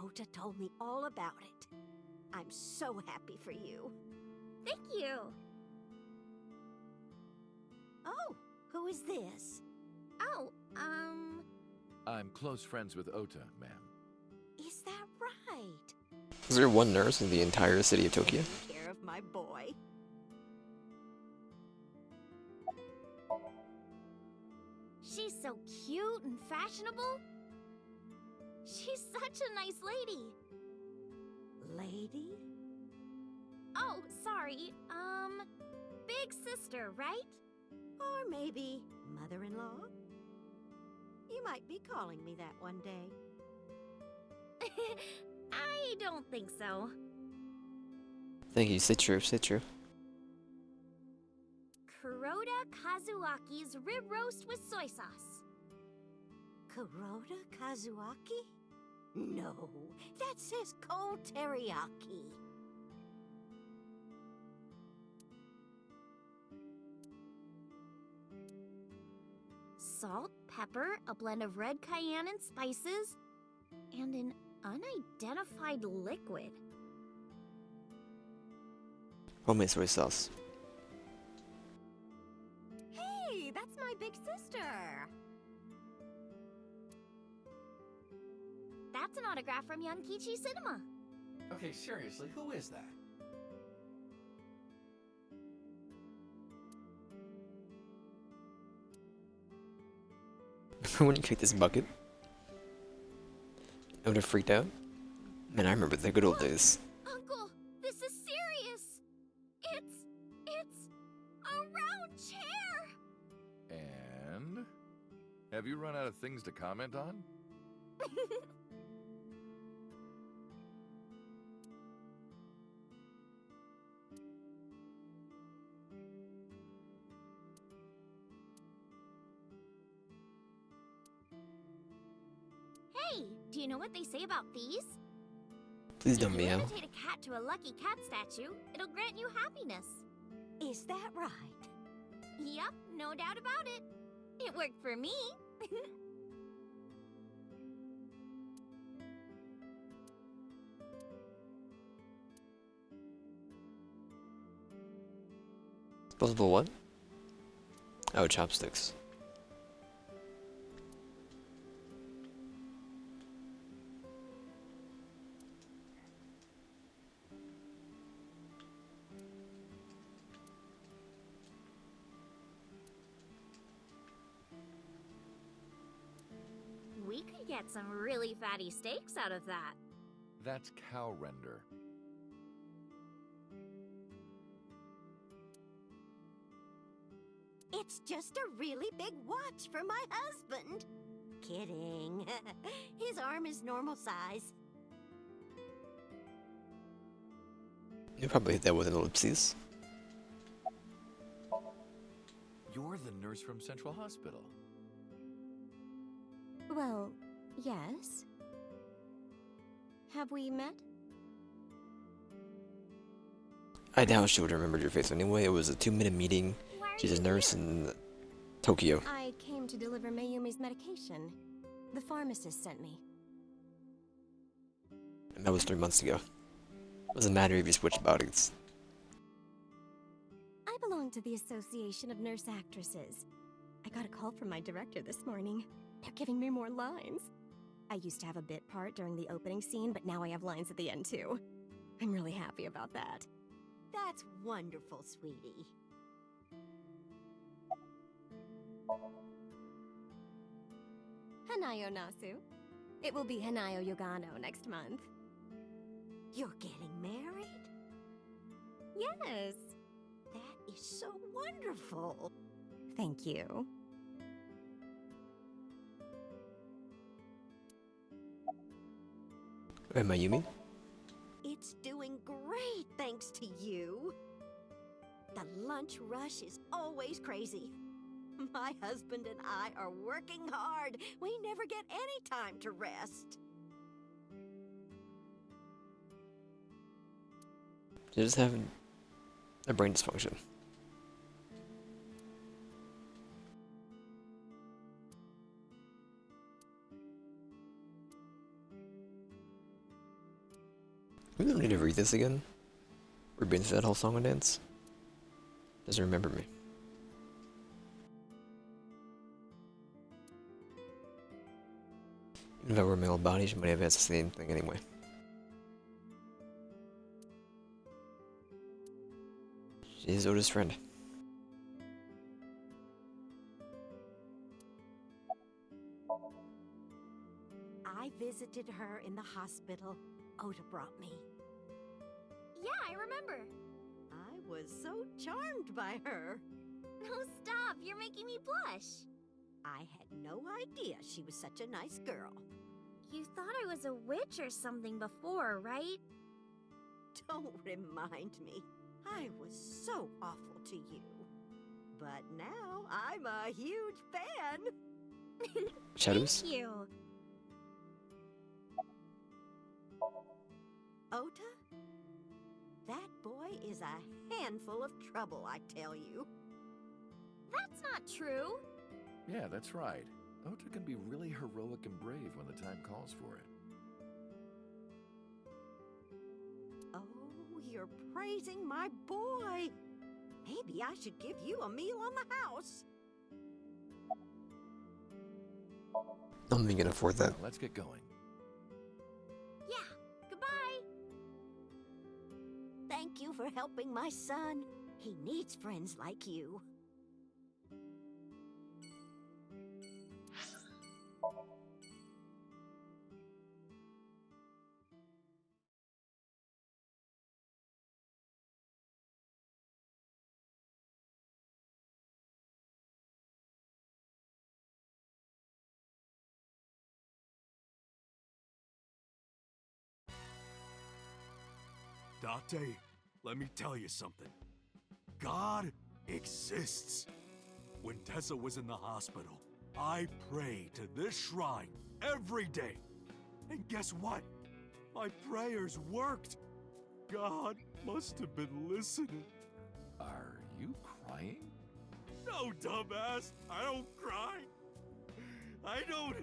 Ota told me all about it. I'm so happy for you. Thank you. Oh, who is this? Oh, I'm close friends with Ota, ma'am. Is that right? Is there one nurse in the entire city of Tokyo? Taking care of my boy. she's so cute and fashionable. She's such a nice lady. Lady? Oh, sorry. Big sister, right? Or maybe mother-in-law? You might be calling me that one day. I don't think so. Thank you, sit true, sit true. Kuroda Kazuaki's rib roast with soy sauce. Kuroda Kazuaki? No, that says cold teriyaki. Salt, pepper, a blend of red cayenne and spices, and an unidentified liquid. Homemade soy sauce. Hey, that's my big sister. That's an autograph from Yankichi Cinema. Okay, seriously, who is that? When you kicked this bucket? I would have freaked out. Man, I remember the good old days. Uncle, this is serious. It's a round chair. And? Have you run out of things to comment on? Hey, do you know what they say about these? Please don't If you meow. imitate a cat to a lucky cat statue, it'll grant you happiness. Is that right? Yep, no doubt about it. It worked for me. Disposable what? Oh, chopsticks. We could get some really fatty steaks out of that. That's cow render. It's just a really big watch for my husband. Kidding. His arm is normal size. You probably hit that with an ellipses. You're the nurse from Central Hospital. Well, yes. Have we met? I doubt she would have remembered your face anyway. It was a 2-minute meeting. She's a nurse in Tokyo. I came to deliver Mayumi's medication. The pharmacist sent me. And that was 3 months ago. Doesn't matter if you switch bodies. I belong to the Association of Nurse Actresses. I got a call from my director this morning. They're giving me more lines. I used to have a bit part during the opening scene, but now I have lines at the end too. I'm really happy about that. That's wonderful, sweetie. Hanayo Nasu. It will be Hanayo Yogano next month. You're getting married? Yes. That is so wonderful. Thank you. Wait, Mayumi? It's doing great thanks to you. The lunch rush is always crazy. My husband and I are working hard. We never get any time to rest. They just have a brain dysfunction. We don't need to read this again. We've been through that whole song and dance. Doesn't remember me. Even if I were a male body, she might have had the same thing anyway. She's Oda's friend. I visited her in the hospital. Oda brought me. Yeah, I remember. I was so charmed by her. No, stop. You're making me blush. I had no idea she was such a nice girl. You thought I was a witch or something before, right? Don't remind me. I was so awful to you. But now I'm a huge fan. Shadows? Thank you. Ota? That boy is a handful of trouble, I tell you. That's not true. Yeah, that's right. Ota can be really heroic and brave when the time calls for it. Oh, you're praising my boy. Maybe I should give you a meal on the house. I don't think you can afford that. Let's get going. Yeah, goodbye. Thank you for helping my son. He needs friends like you. Date, let me tell you something. God exists. When Tessa was in the hospital, I prayed to this shrine every day. And guess what? My prayers worked. God must have been listening. Are you crying? No, dumbass. I don't cry. I don't.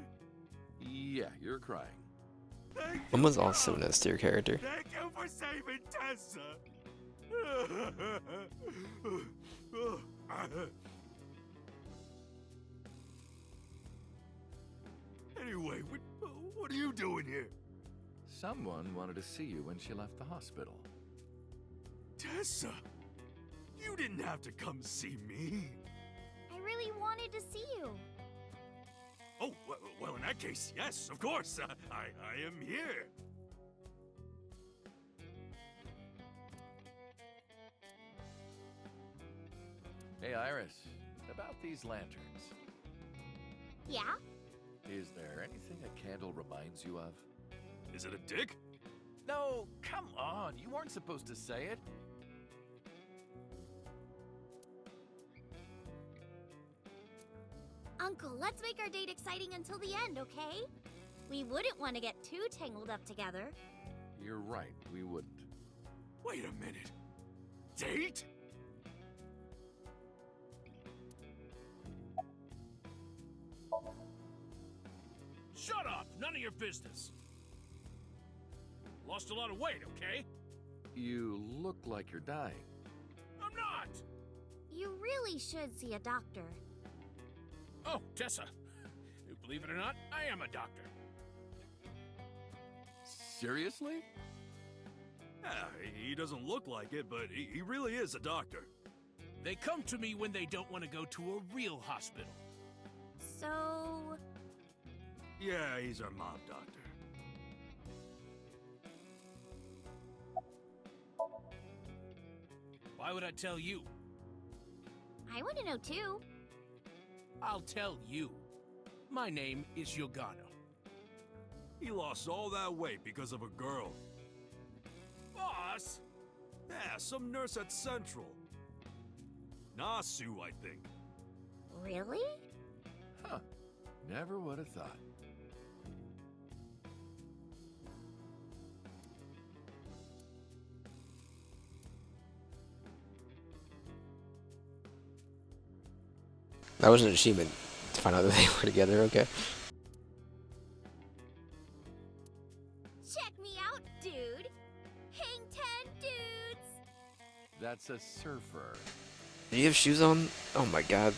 Yeah, you're crying. Thank Someone's also an S tier character. Thank you for saving Tessa. Anyway, what are you doing here? Someone wanted to see you when she left the hospital. Tessa, you didn't have to come see me. I really wanted to see you. Oh, well, in that case, yes, of course. I am here. Hey, Iris, about these lanterns. Yeah? Is there anything a candle reminds you of? Is it a dick? No, come on. You weren't supposed to say it. Uncle, let's make our date exciting until the end, okay? We wouldn't want to get too tangled up together. You're right, we wouldn't. Wait a minute. Date? Shut up! None of your business. Lost a lot of weight, okay? You look like you're dying. I'm not! You really should see a doctor. Oh, Tessa. Believe it or not, I am a doctor. Seriously? Yeah, he doesn't look like it, but he really is a doctor. They come to me when they don't want to go to a real hospital. So... Yeah, he's our mob doctor. Why would I tell you? I want to know too. I'll tell you. My name is Yogano. He lost all that weight because of a girl. Boss! Yeah, some nurse at Central. Nasu, I think. Really? Huh. Never would have thought. That was an achievement to find out that they were together, okay? Check me out, dude! Hang 10 dudes! That's a surfer. Do you have shoes on? Oh my god.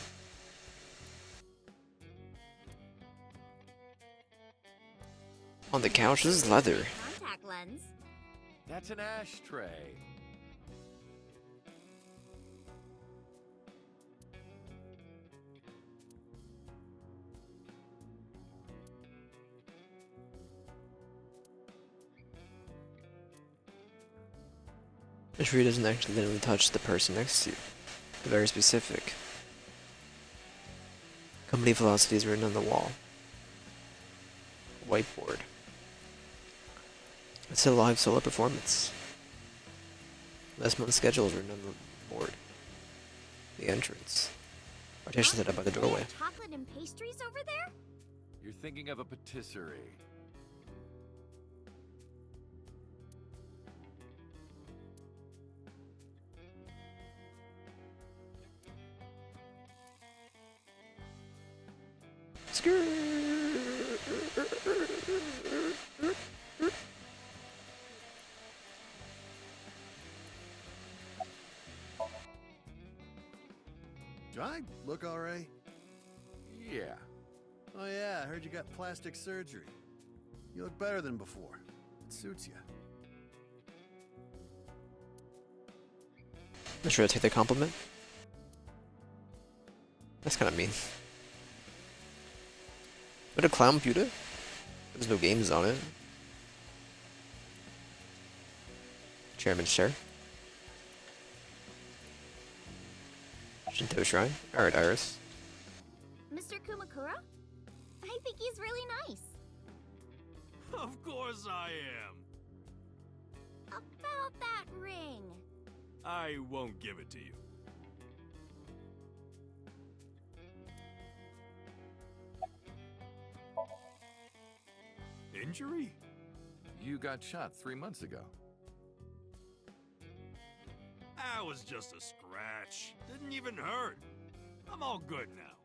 On the couch? This is leather. Contact lens. That's an ashtray. Make sure he doesn't accidentally touch the person next to you. They're very specific. Company philosophy is written on the wall. Whiteboard. It's a live solo performance. Last month's schedule is written on the board. The entrance. Partition set up by the doorway. Chocolate and pastries over there? You're thinking of a patisserie. Do I look alright? Yeah. Oh yeah, I heard you got plastic surgery. You look better than before. It suits you. I'm sure to take the compliment. That's kind of mean. What a clown computer? There's no games on it. Chairman's chair. Shinto shrine. Alright, Iris. Mr. Kumakura? I think he's really nice. Of course I am. About that ring. I won't give it to you. Injury? You got shot 3 months ago. That was just a scratch. Didn't even hurt. I'm all good now.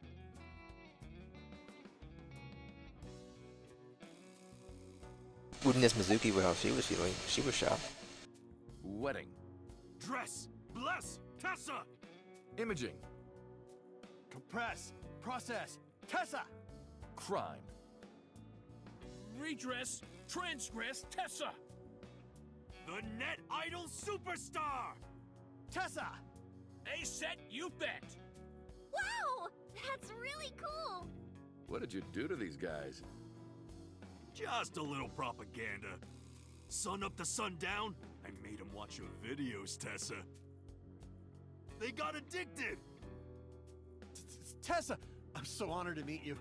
Wouldn't ask Mizuki how she was feeling. She was shot. Wedding. Dress! Bless! Tessa! Imaging. Compress. Process. Tessa! Crime. Redress, transgress, Tessa! The net idol superstar! Tessa! A set, you bet! Wow! That's really cool! What did you do to these guys? Just a little propaganda. Sun up to sundown, I made them watch your videos, Tessa. They got addicted! Tessa! I'm so honored to meet you.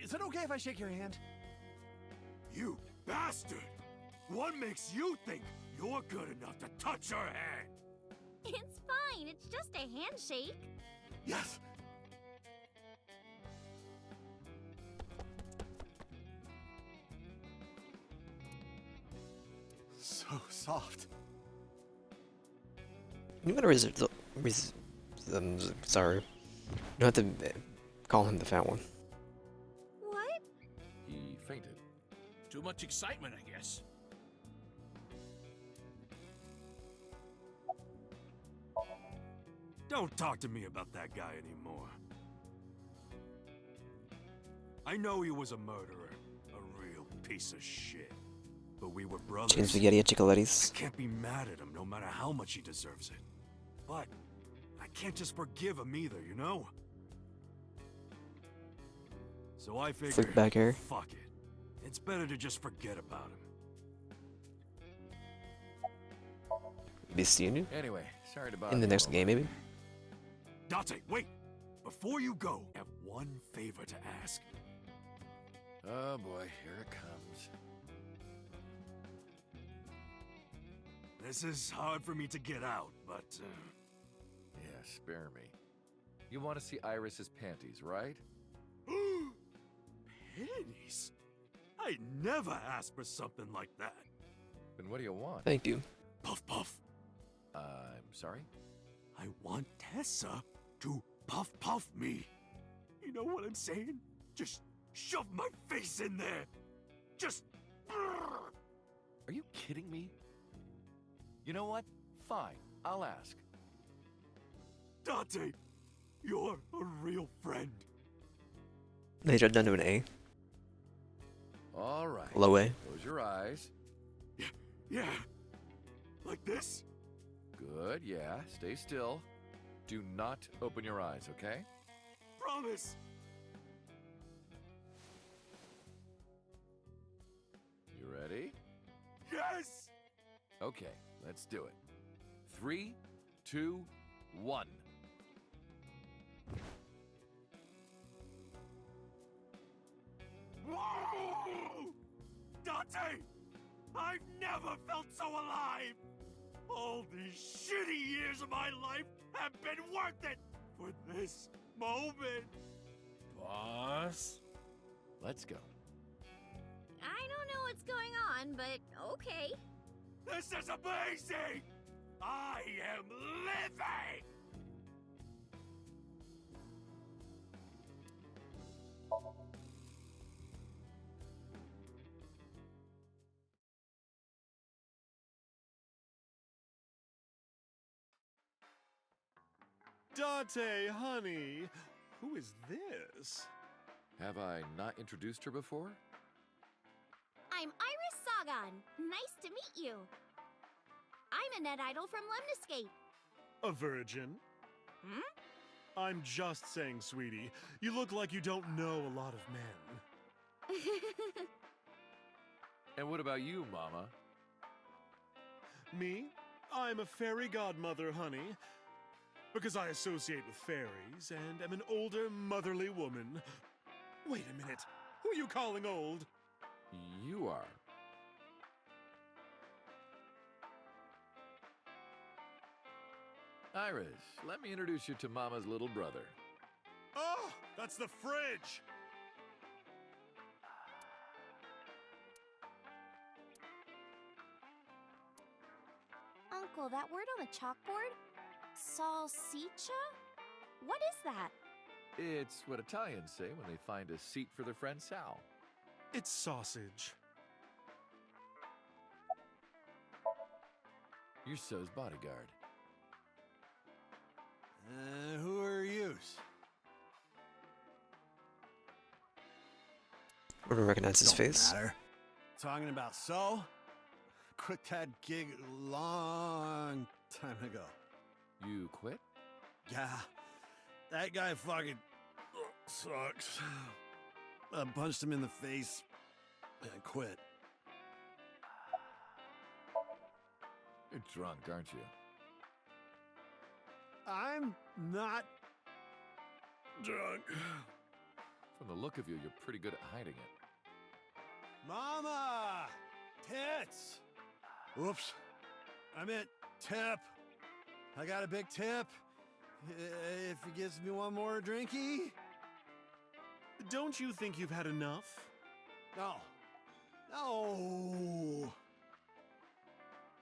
Is it okay if I shake your hand? You bastard! What makes you think you're good enough to touch her hand? It's fine, it's just a handshake. Yes! So soft. You gotta sorry. You don't have to call him the fat one. What? He fainted. Too much excitement, I guess. Don't talk to me about that guy anymore. I know he was a murderer. A real piece of shit. but we were brothers. Chicken spaghetti at Chicolates. I can't be mad at him no matter how much he deserves it. But I can't just forgive him either, you know? So I figured, Flick back hair. fuck it. It's better to just forget about him. Be seeing you Anyway, sorry to bother in the you next all. game, maybe. Date, wait! Before you go, I have one favor to ask. Oh boy, here it comes. This is hard for me to get out, but... Yeah, spare me. You want to see Iris's panties, right? Panties? I never asked for something like that. Then what do you want? Thank you. Puff Puff. I'm sorry? I want Tessa to puff me. You know what I'm saying? Just shove my face in there. Just... Are you kidding me? You know what? Fine, I'll ask. Dante, you're a real friend. They dropped down to an A. All right. Low A. Close your eyes. Yeah. Like this? Good, yeah. Stay still. Do not open your eyes, okay? Promise. You ready? Yes! Okay, let's do it. 3, 2, 1. Whoa! Dante! I've never felt so alive! All these shitty years of my life have been worth it for this moment! Boss? Let's go. I don't know what's going on, but okay. This is amazing! I am living! Dante, honey, who is this? Have I not introduced her before? I'm Iris Sagan. Nice to meet you. I'm a net idol from Lemniscape. A virgin? Hmm? I'm just saying, sweetie. You look like you don't know a lot of men. And what about you, Mama? Me? I'm a fairy godmother, honey. Because I associate with fairies and am an older, motherly woman. Wait a minute. Who are you calling old? You are. Iris, let me introduce you to Mama's little brother. Oh, that's the fridge! Uncle, that word on the chalkboard? Salsicha? What is that? It's what Italians say when they find a seat for their friend Sal. It's sausage. You're So's bodyguard. Who are yous? I don't recognize his Don't face. matter. Talking about So? Quit that gig long time ago. You quit? Yeah. That guy fucking sucks. I punched him in the face and quit. You're drunk, aren't you? I'm not drunk. From the look of you, you're pretty good at hiding it. Mama! Tits! Whoops. I meant tip. I got a big tip. If he gives me one more drinky. Don't you think you've had enough? No. No.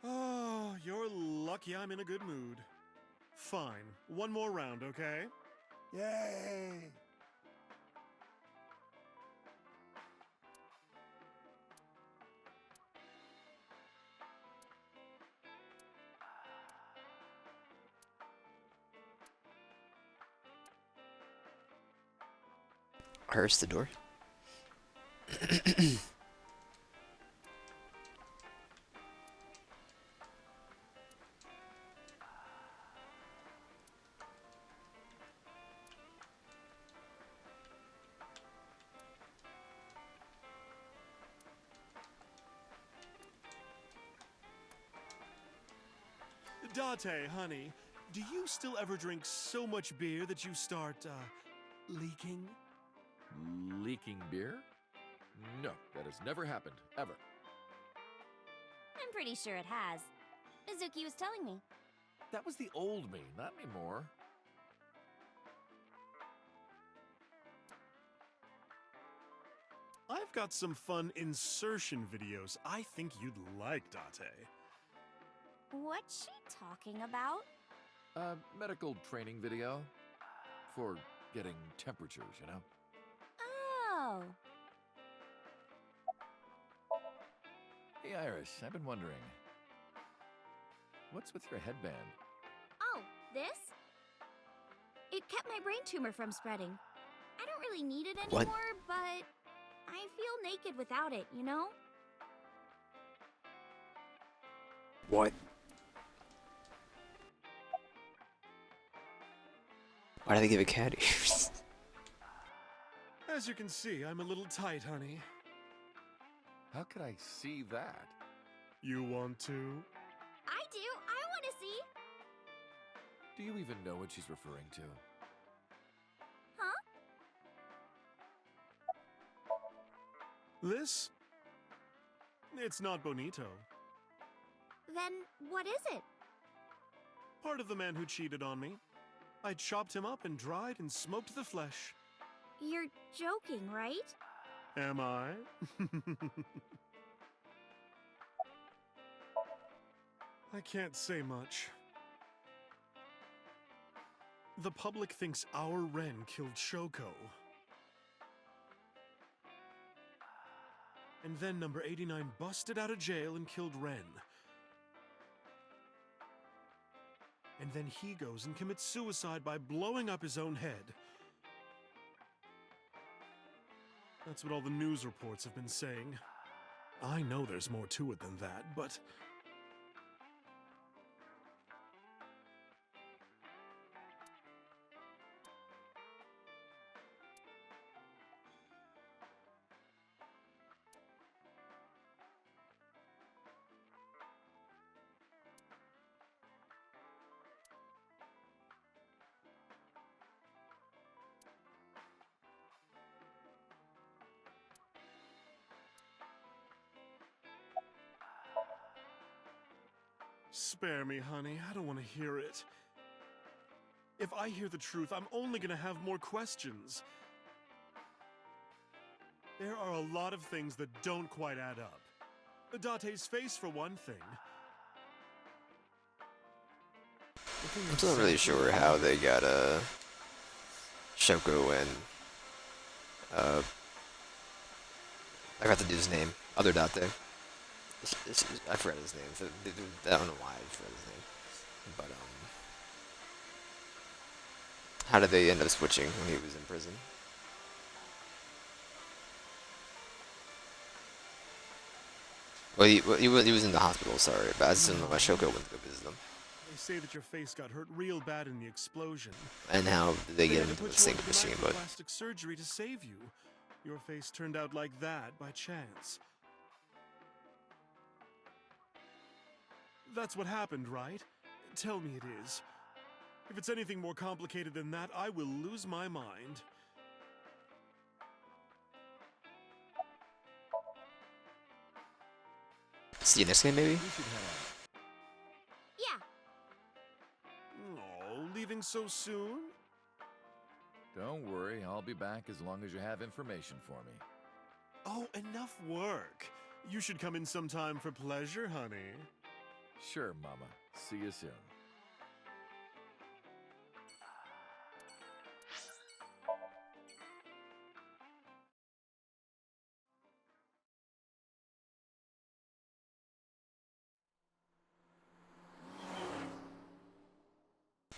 Oh, you're lucky I'm in a good mood. Fine. One more round, okay? Yay! Here's the door. Date, honey, do you still ever drink so much beer that you start, leaking? Leaking beer? No, that has never happened, ever. I'm pretty sure it has. Mizuki was telling me. That was the old me, not anymore. I've got some fun insertion videos I think you'd like, Date. What's she talking about? Medical training video. For getting temperatures, you know? Oh. Hey, Iris, I've been wondering. What's with your headband? Oh, this? It kept my brain tumor from spreading. I don't really need it anymore, What? but I feel naked without it, you know? What? Why did they give it cat ears? As you can see, I'm a little tight, honey. How could I see that? You want to? I do. I want to see. Do you even know what she's referring to? Huh? This? It's not bonito. Then what is it? Part of the man who cheated on me. I chopped him up and dried and smoked the flesh. You're joking, right? Am I? I can't say much. The public thinks our Ren killed Shoko. And then number 89 busted out of jail and killed Ren. And then he goes and commits suicide by blowing up his own head. That's what all the news reports have been saying. I know there's more to it than that, but... Spare me, honey. I don't want to hear it. If I hear the truth, I'm only gonna have more questions. There are a lot of things that don't quite add up. Date's face, for one thing. I'm still not really sure how they got Shoko and I forgot the dude's name. Other Date. I forgot his name. So I don't know why I forgot his name. But how did they end up switching when he was in prison? Well, he was in the hospital. Sorry, but I still know why Shoko went to go visit him. They say that your face got hurt real bad in the explosion. And how did they get had him to into the put you sink under machine? knife But for plastic surgery to save you. Your face turned out like that by chance. That's what happened, right? Tell me it is. If it's anything more complicated than that, I will lose my mind. see you next game, maybe. Yeah. Oh, leaving so soon? Don't worry, I'll be back as long as you have information for me. Oh, enough work. You should come in sometime for pleasure, honey. Sure, Mama. See you soon.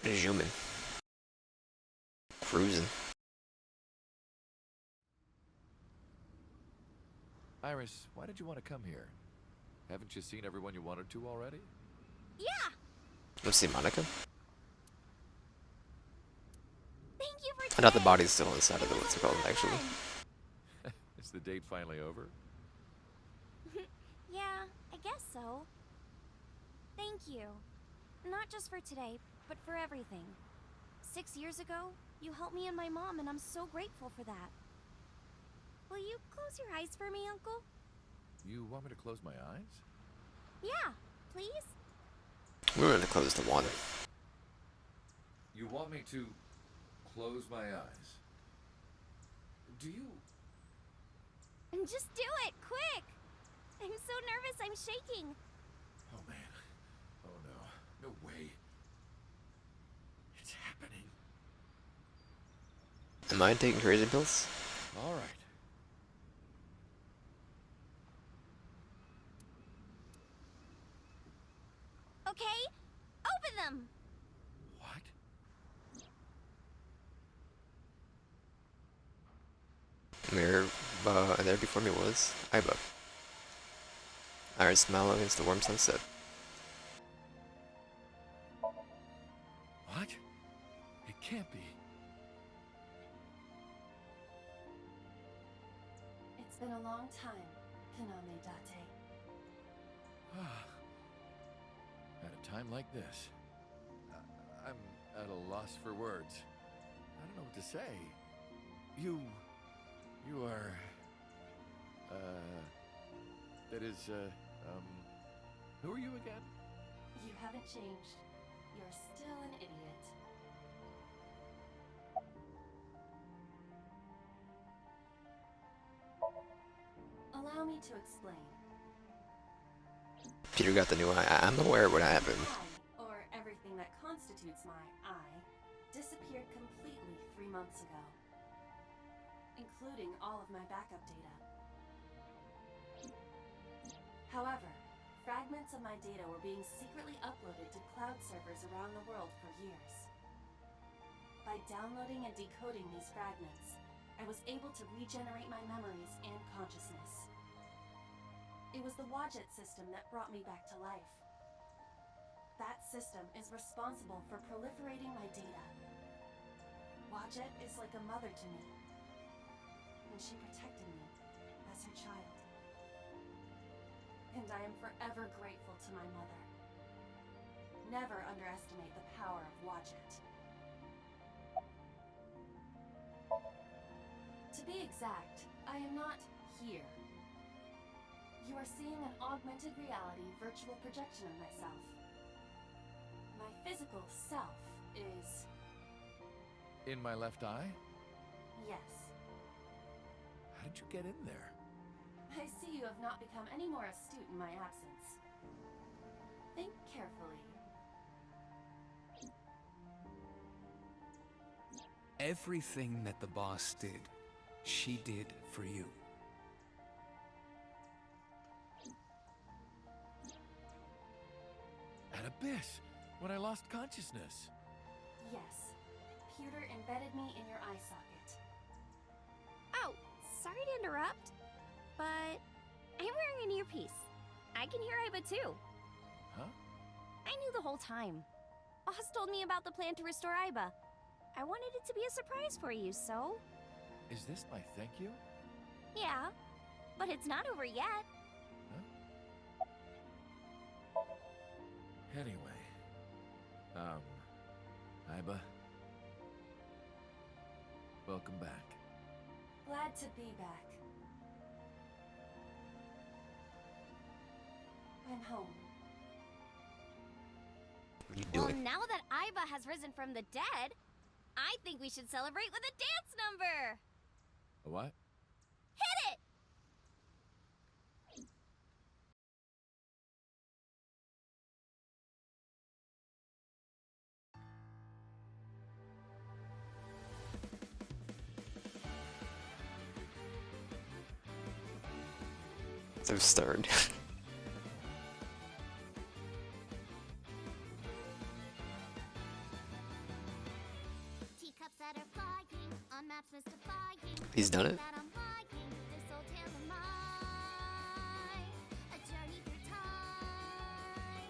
Zooming. Cruising. Iris, why did you want to come here? Haven't you seen everyone you wanted to already? Yeah. Let's see Monica. Thank you for I thought the body's still inside of the what's it called actually. Is the date finally over? Yeah, I guess so. Thank you. Not just for today, but for everything. 6 years ago, you helped me and my mom, and I'm so grateful for that. Will you close your eyes for me, Uncle? You want me to close my eyes? Yeah, please? We're gonna close the one. You want me to close my eyes? Do you? And just do it, quick! I'm so nervous, I'm shaking. Oh man. Oh no. No way. It's happening. Am I taking crazy pills? All right. Okay, open them! What? Mirror, there before me was Iba. Iris smile against the warm sunset. What? It can't be. It's been a long time, Kaname Date. At a time like this, I'm at a loss for words. I don't know what to say. You are, that is, who are you again? You haven't changed. You're still an idiot. Allow me to explain. Peter got the new eye. I'm aware of what happened. I, or everything that constitutes my I, disappeared completely 3 months ago, including all of my backup data. However, fragments of my data were being secretly uploaded to cloud servers around the world for years. By downloading and decoding these fragments, I was able to regenerate my memories and consciousness. It was the Wadjet system that brought me back to life. That system is responsible for proliferating my data. Wadjet is like a mother to me, and she protected me as her child. And I am forever grateful to my mother. Never underestimate the power of Wadjet. To be exact, I am not here. You are seeing an augmented reality virtual projection of myself. My physical self is... In my left eye? yes. How did you get in there? I see you have not become any more astute in my absence. Think carefully. Everything that the boss did, she did for you. At Abyss, when I lost consciousness. Yes. Pewter embedded me in your eye socket. Oh, sorry to interrupt, but I'm wearing an earpiece. I can hear Iba too. Huh? I knew the whole time. Oz told me about the plan to restore Iba. I wanted it to be a surprise for you, so... Is this my thank you? Yeah, but it's not over yet. Anyway, Iba, welcome back. Glad to be back. I'm home. What are you Well, doing? now that Iba has risen from the dead, I think we should celebrate with a dance number! A what? Hit it! So stern. Teacups that are flying on maps mystifying. He's done it? That I'm lying, this old tale of mine. A journey through time.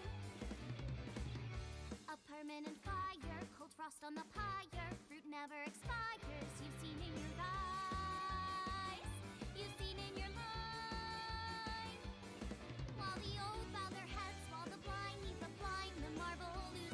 A permanent fire, cold frost on the pyre. Fruit never expires. You've seen in your eyes. You've seen in your life. While the old bow their heads, while the blind meet the blind, the marvel lose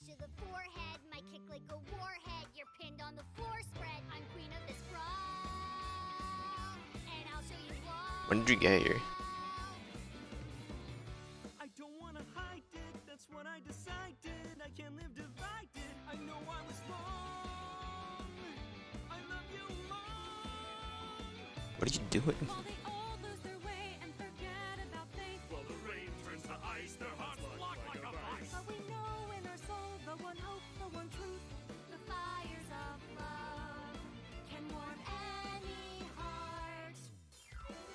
to the forehead, my kick like a warhead. You're pinned on the floor spread. I'm queen of this brawl, and I'll show you all. When did you get here? I don't wanna hide it, that's what I decided. I can't live divided, I know I was wrong. I love you, Mom. What are you doing? While they all lose their way and forget about faith. While the rain turns to ice, their hearts block like a vice. But we know in our soul the one hope, the one truth. The fires of love can warm any heart.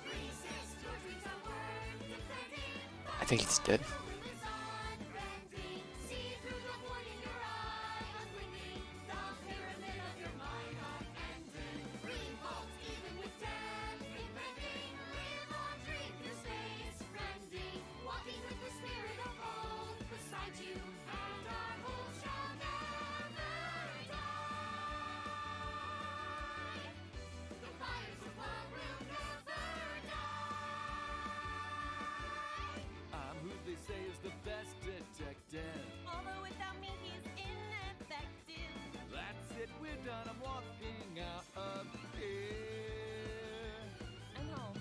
Resist, your dreams are worth defending. I think he's dead. See through the void in your eye, unblinking. The pyramid of your mind unending. Revolt even with death impending. Live on, dream through space, friending. Walking with the spirit of old beside you, and our hope shall never die. The fires of love will never die. I'm who they say is the best detective. Although without me he's ineffective. That's it, we're done. I'm walking out of here. I know.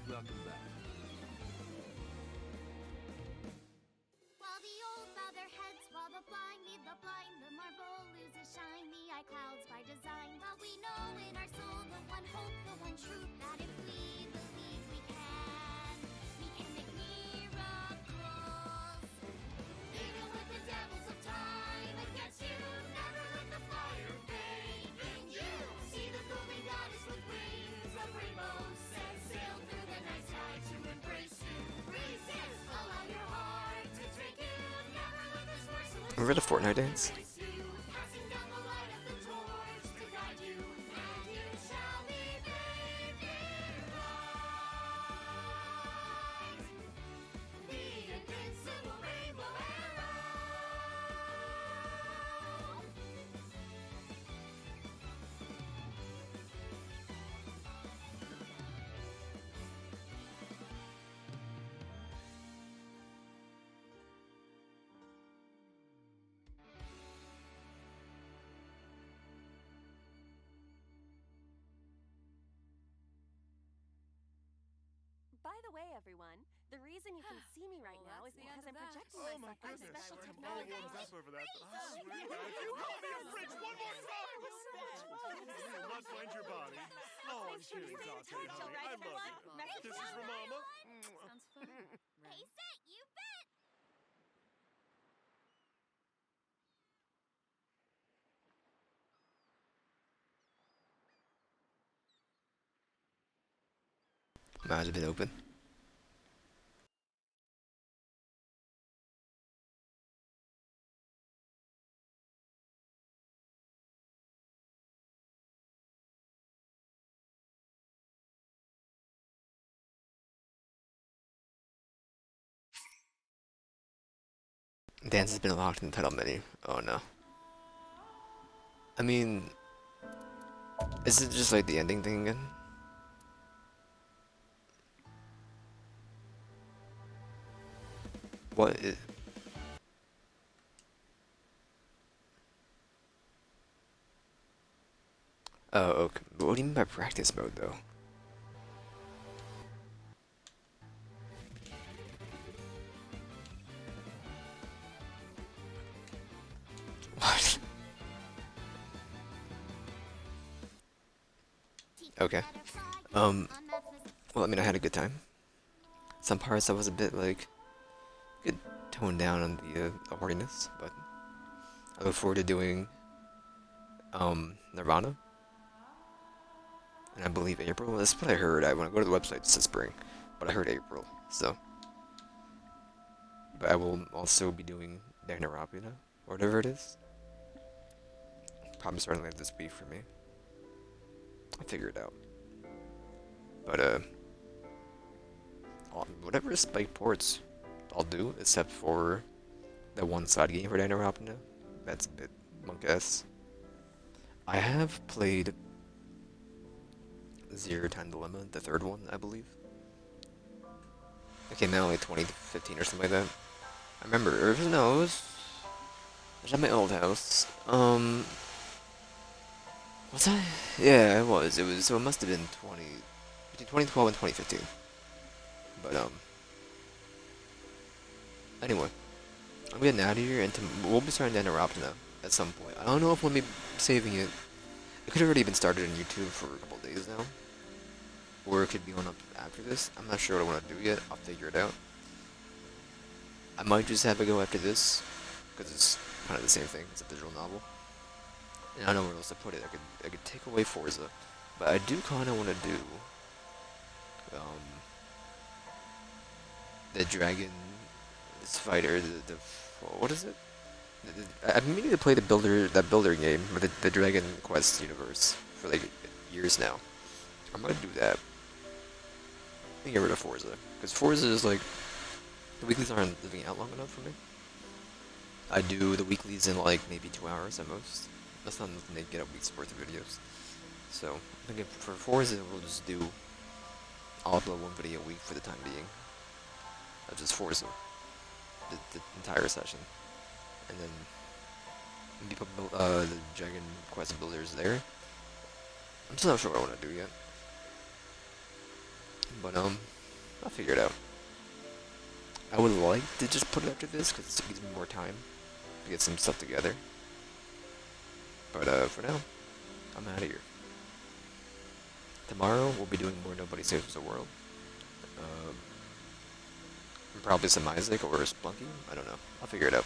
Welcome back. While the old bow their heads, while the blind lead the blind, the marble loses shine, the eye clouds by design. But we know in our soul the one hope, the one truth, that if we believe we can make miracles. Even with the devils of time against you, never let the fire fade in you. See the golden goddess with wings of rainbows, set sail through the night sky to embrace you. Resist, allow your heart to take you. Never let this merciless Remember the Fortnite dance? erase you. Passing down the light of the torch to guide you, and you shall be bathed in light. The invincible rainbow arrow. By the way, everyone, the reason you can see me right now is because I'm projecting Oh my myself on goodness. special I'm all technology. warmed up over that, but I swear to God, if you call me a fridge one more time, you will not find your body. Oh, I'm kidding, Dante, honey. I love you. Kisses from Mama. Sounds fun. Hey, Set, you bet! Might have been open. Dance has been locked in the title menu. Oh no. I mean, is it just like the ending thing again? What is... Oh, okay. What do you mean by practice mode, though? What? Okay. Well, I mean, I had a good time. Some parts I was a bit, like, could tone down on the horniness, but I look forward to doing, Nirvana. And I believe April. That's what I heard. When I go to the website, it says spring, but I heard April, so. But I will also be doing Danganronpa, or whatever it is. Probably starting later this week for me. I'll figure it out. But, whatever Spike ports, I'll do, except for the one side game for Danganronpa. That's a bit monk-ass. I have played Zero Time Dilemma, the third one, I believe. It came out in like 2015 or something like that. I remember, no, it was at my old house. Was I? Yeah, it was. So it must have been between 2012 and 2015. But, anyway. I'm getting out of here, and we'll be starting to interrupt now at some point. I don't know if we'll be saving it. It could have already been started on YouTube for a couple days now. Or it could be going up after this. I'm not sure what I want to do yet. I'll figure it out. I might just have a go after this, because it's kind of the same thing. It's a visual novel. And I don't know where else to put it. I could take away Forza, but I do kind of want to do the dragon fighter. What is it? I've been meaning to play that builder game with the Dragon Quest universe for like years now. I'm gonna do that. And get rid of Forza, because Forza is like the weeklies aren't living out long enough for me. I do the weeklies in like maybe 2 hours at most. That's not enough to get a week's worth of videos. So I think for Forza we'll just do. I'll upload one video a week for the time being. Just Forza, the entire session, and then maybe put the Dragon Quest builders there. I'm still not sure what I want to do yet, but I'll figure it out. I would like to just put it after this because it gives me more time to get some stuff together. But for now, I'm out of here. Tomorrow we'll be doing more Nobody Saves the World. Probably some Isaac or Splunky. I don't know. I'll figure it out.